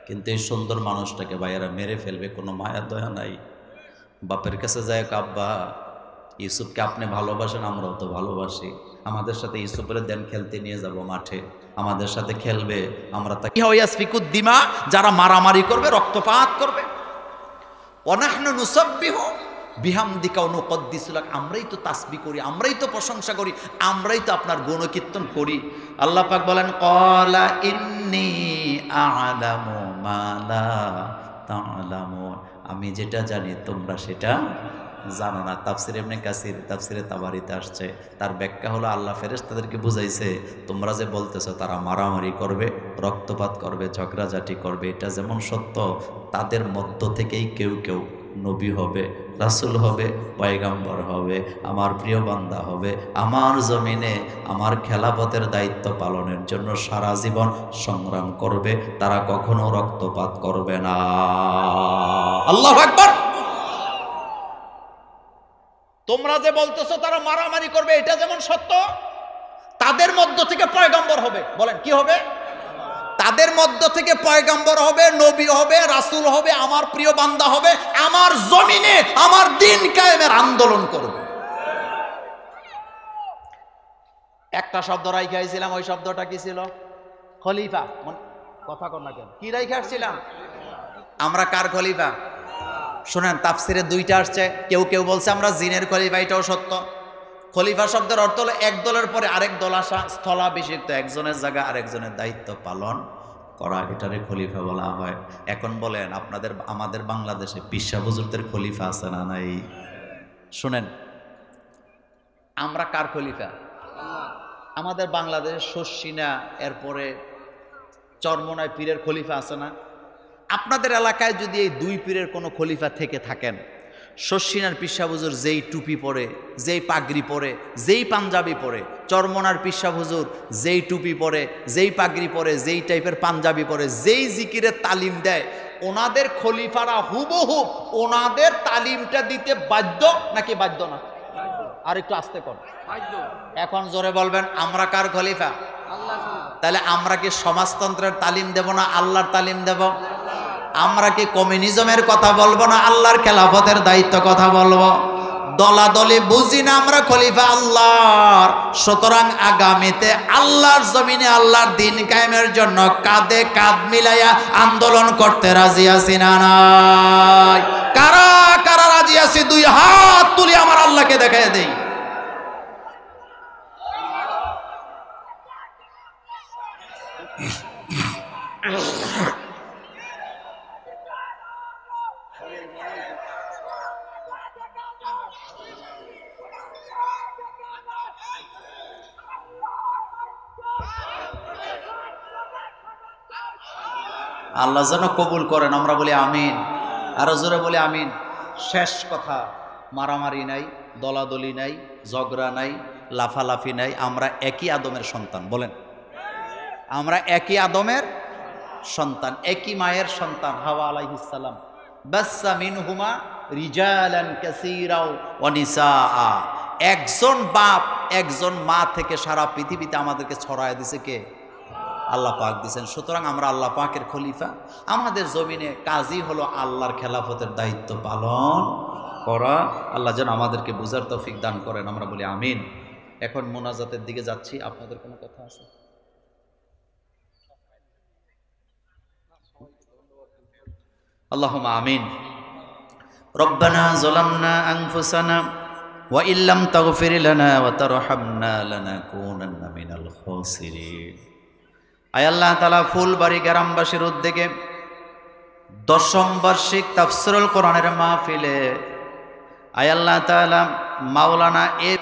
কিন্তু এই সুন্দর মানুষটাকে ভাইয়েরা মেরে ফেলবে, কোনো মায়া দয়া নাই। বাপের কাছে যায়, আব্বা ইউসুফকে আপনি ভালোবাসেন, আমরাও তো ভালোবাসি, আমাদের সাথে ইউসুফের দেন খেলতে নিয়ে যাব মাঠে, আমাদের সাথে খেলবে, আমরা তাকে ইয়াসফিকুদ্দিমা, যারা মারামারি করবে, রক্তপাত করবে। ওয়ানাহনু নুসাব্বিহু বিহামদিকা ওয়া নুকদ্দিসু লাক, আমরাই তো তাসবিহ করি, আমরাই তো প্রশংসা করি, আমরাই তো আপনার গুণকীর্তন করি। আল্লাহ পাক বলেন ক্বালা ইন্নী আ'লামু মা লা তা'লামুন, আমি যেটা জানি তোমরা সেটা জানো না। তাফসির ইবনে কাসির, তাফসিরে তাবারিতে আসছে, তার ব্যাখ্যা হলো আল্লাহ ফেরেশতাদেরকে বুঝাইছে, তোমরা যে বলতেছো তারা মারামারি করবে, রক্তপাত করবে, ঝগড়াঝাটি করবে, এটা যেমন সত্য, তাদের মধ্য থেকেই কেউ কেউ নবী হবে, রাসূল হবে, পয়গম্বর হবে, আমার প্রিয় বান্দা হবে, আমার জমিনে আমার খেলাফতের দায়িত্ব পালনের জন্য সারা জীবন সংগ্রাম করবে, তারা কখনো রক্তপাত করবে না। আল্লাহু আকবার। তোমরা যে বলতেছো তারা মারামারি করবে, এটা যেমন সত্য, তাদের মধ্য থেকে পয়গম্বর হবে। বলেন কি হবে? তাদের মধ্য থেকে পয়গম্বর হবে, নবী হবে, রাসূল হবে, আমার প্রিয় বান্দা হবে, আমার জমিনে আমার দ্বীন কায়েমের আন্দোলন করবে। একটা শব্দ রাইখে আইছিলাম, ওই শব্দটা কি ছিল? খলিফা। কথা কর না কেন? কি রাইখে আসছিলাম? আমরা কার খলিফা? শোনেন, তাফসিরে দুইটা আসছে। কেউ কেউ বলছে আমরা জিনের খলিফা, এটাও সত্য। খলিফা শব্দের অর্থ হলো এক দলের পরে আরেক দল আসা, স্থলাভিষিক্ত, একজনের জায়গা আরেকজনের দায়িত্ব পালন করা, এটারে খলিফা বলা হয়। এখন বলেন, আমাদের বাংলাদেশে পিসা হুজুরদের খলিফা আছে না নাই? শুনেন, আমরা কার খলিফা? আমাদের বাংলাদেশের শর্ষিনা, এরপরে চরমনায় পীরের খলিফা আছে না? আপনাদের এলাকায় যদি এই দুই পীরের কোনো খলিফা থেকে থাকেন, শর্ষিনার পিসা হুজুর যেই টুপি পরে, যেই পাগড়ি পরে, যেই পাঞ্জাবি পরে, চরমনার পিসা হুজুর যেই টুপি পরে, যেই পাগড়ি পরে, যেই টাইপের পাঞ্জাবি পরে, যেই জিকিরের তালিম দেয়, ওনাদের খলিফারা হুবহু ওনাদের তালিমটা দিতে বাধ্য নাকি বাধ্য না? আর একটু আস্তে কর। এখন জোরে বলবেন, আমরা কার খলিফা? তাহলে আমরা কি সমাজতন্ত্রের তালিম দেব না আল্লাহর তালিম দেব? আমরা কি কমিউনিজমের কথা বলবো না আল্লাহর খেলাফতের দায়িত্ব কথা বলবো? দলাদলি বুঝি না, আমরা খলিফা আল্লাহর। সুতরাং আগামীতে আল্লাহর জমিনে আল্লাহর দিন কায়েমের জন্য কাঁধে কাঁধ মিলাইয়া আন্দোলন করতে রাজি আছি না নাই? কারা কারা রাজি আছি? দুই হাত তুলি আমার আল্লাহকে দেখায় দেই। আল্লাহ যেন কবুল করেন, আমরা বলি আমিন। আরো জোরে বলি আমিন। শেষ কথা, মারামারি নাই, দলাদলি নাই, ঝগড়া নাই, লাফালাফি নাই। আমরা একই আদমের সন্তান। বলেন, আমরা একই আদমের সন্তান, একই মায়ের সন্তান। হাওয়া আলাইহিস সালাম বাসসা মিনহুমা রিজালান কাসীরা ওয়া নিসাআ। একজন বাপ একজন মা থেকে সারা পৃথিবীতে আমাদেরকে ছড়ায় দিছে কে? আল্লাহ পাক দিয়েছেন। সুতরাং আমরা আল্লাহ পাকের খলিফা। আমাদের জমিনে কাজই হলো আল্লাহর খেলাফতের দায়িত্ব পালন করা। আল্লাহ যেন আমাদেরকে বুঝার তৌফিক দান করেন, আমরা বলি আমিন। এখন মোনাজাতের দিকে যাচ্ছি। আপনাদের কোনো কথা আছে? আল্লাহুম্মা আমিন। রব্বানা যালামনা আনফুসানা ওয়া ইল্লাম তাগফির লানা ওয়া তারহামনা লানাকুনান্না মিনাল খাসিরিন। আয় আল্লাহ তাআলা, ফুলবাড়ি গ্রামবাসীর উদ্যোগে 10ম বার্ষিক তাফসীরুল কোরআনের মাহফিলে আয় আল্লাহ তাআলা মাওলানা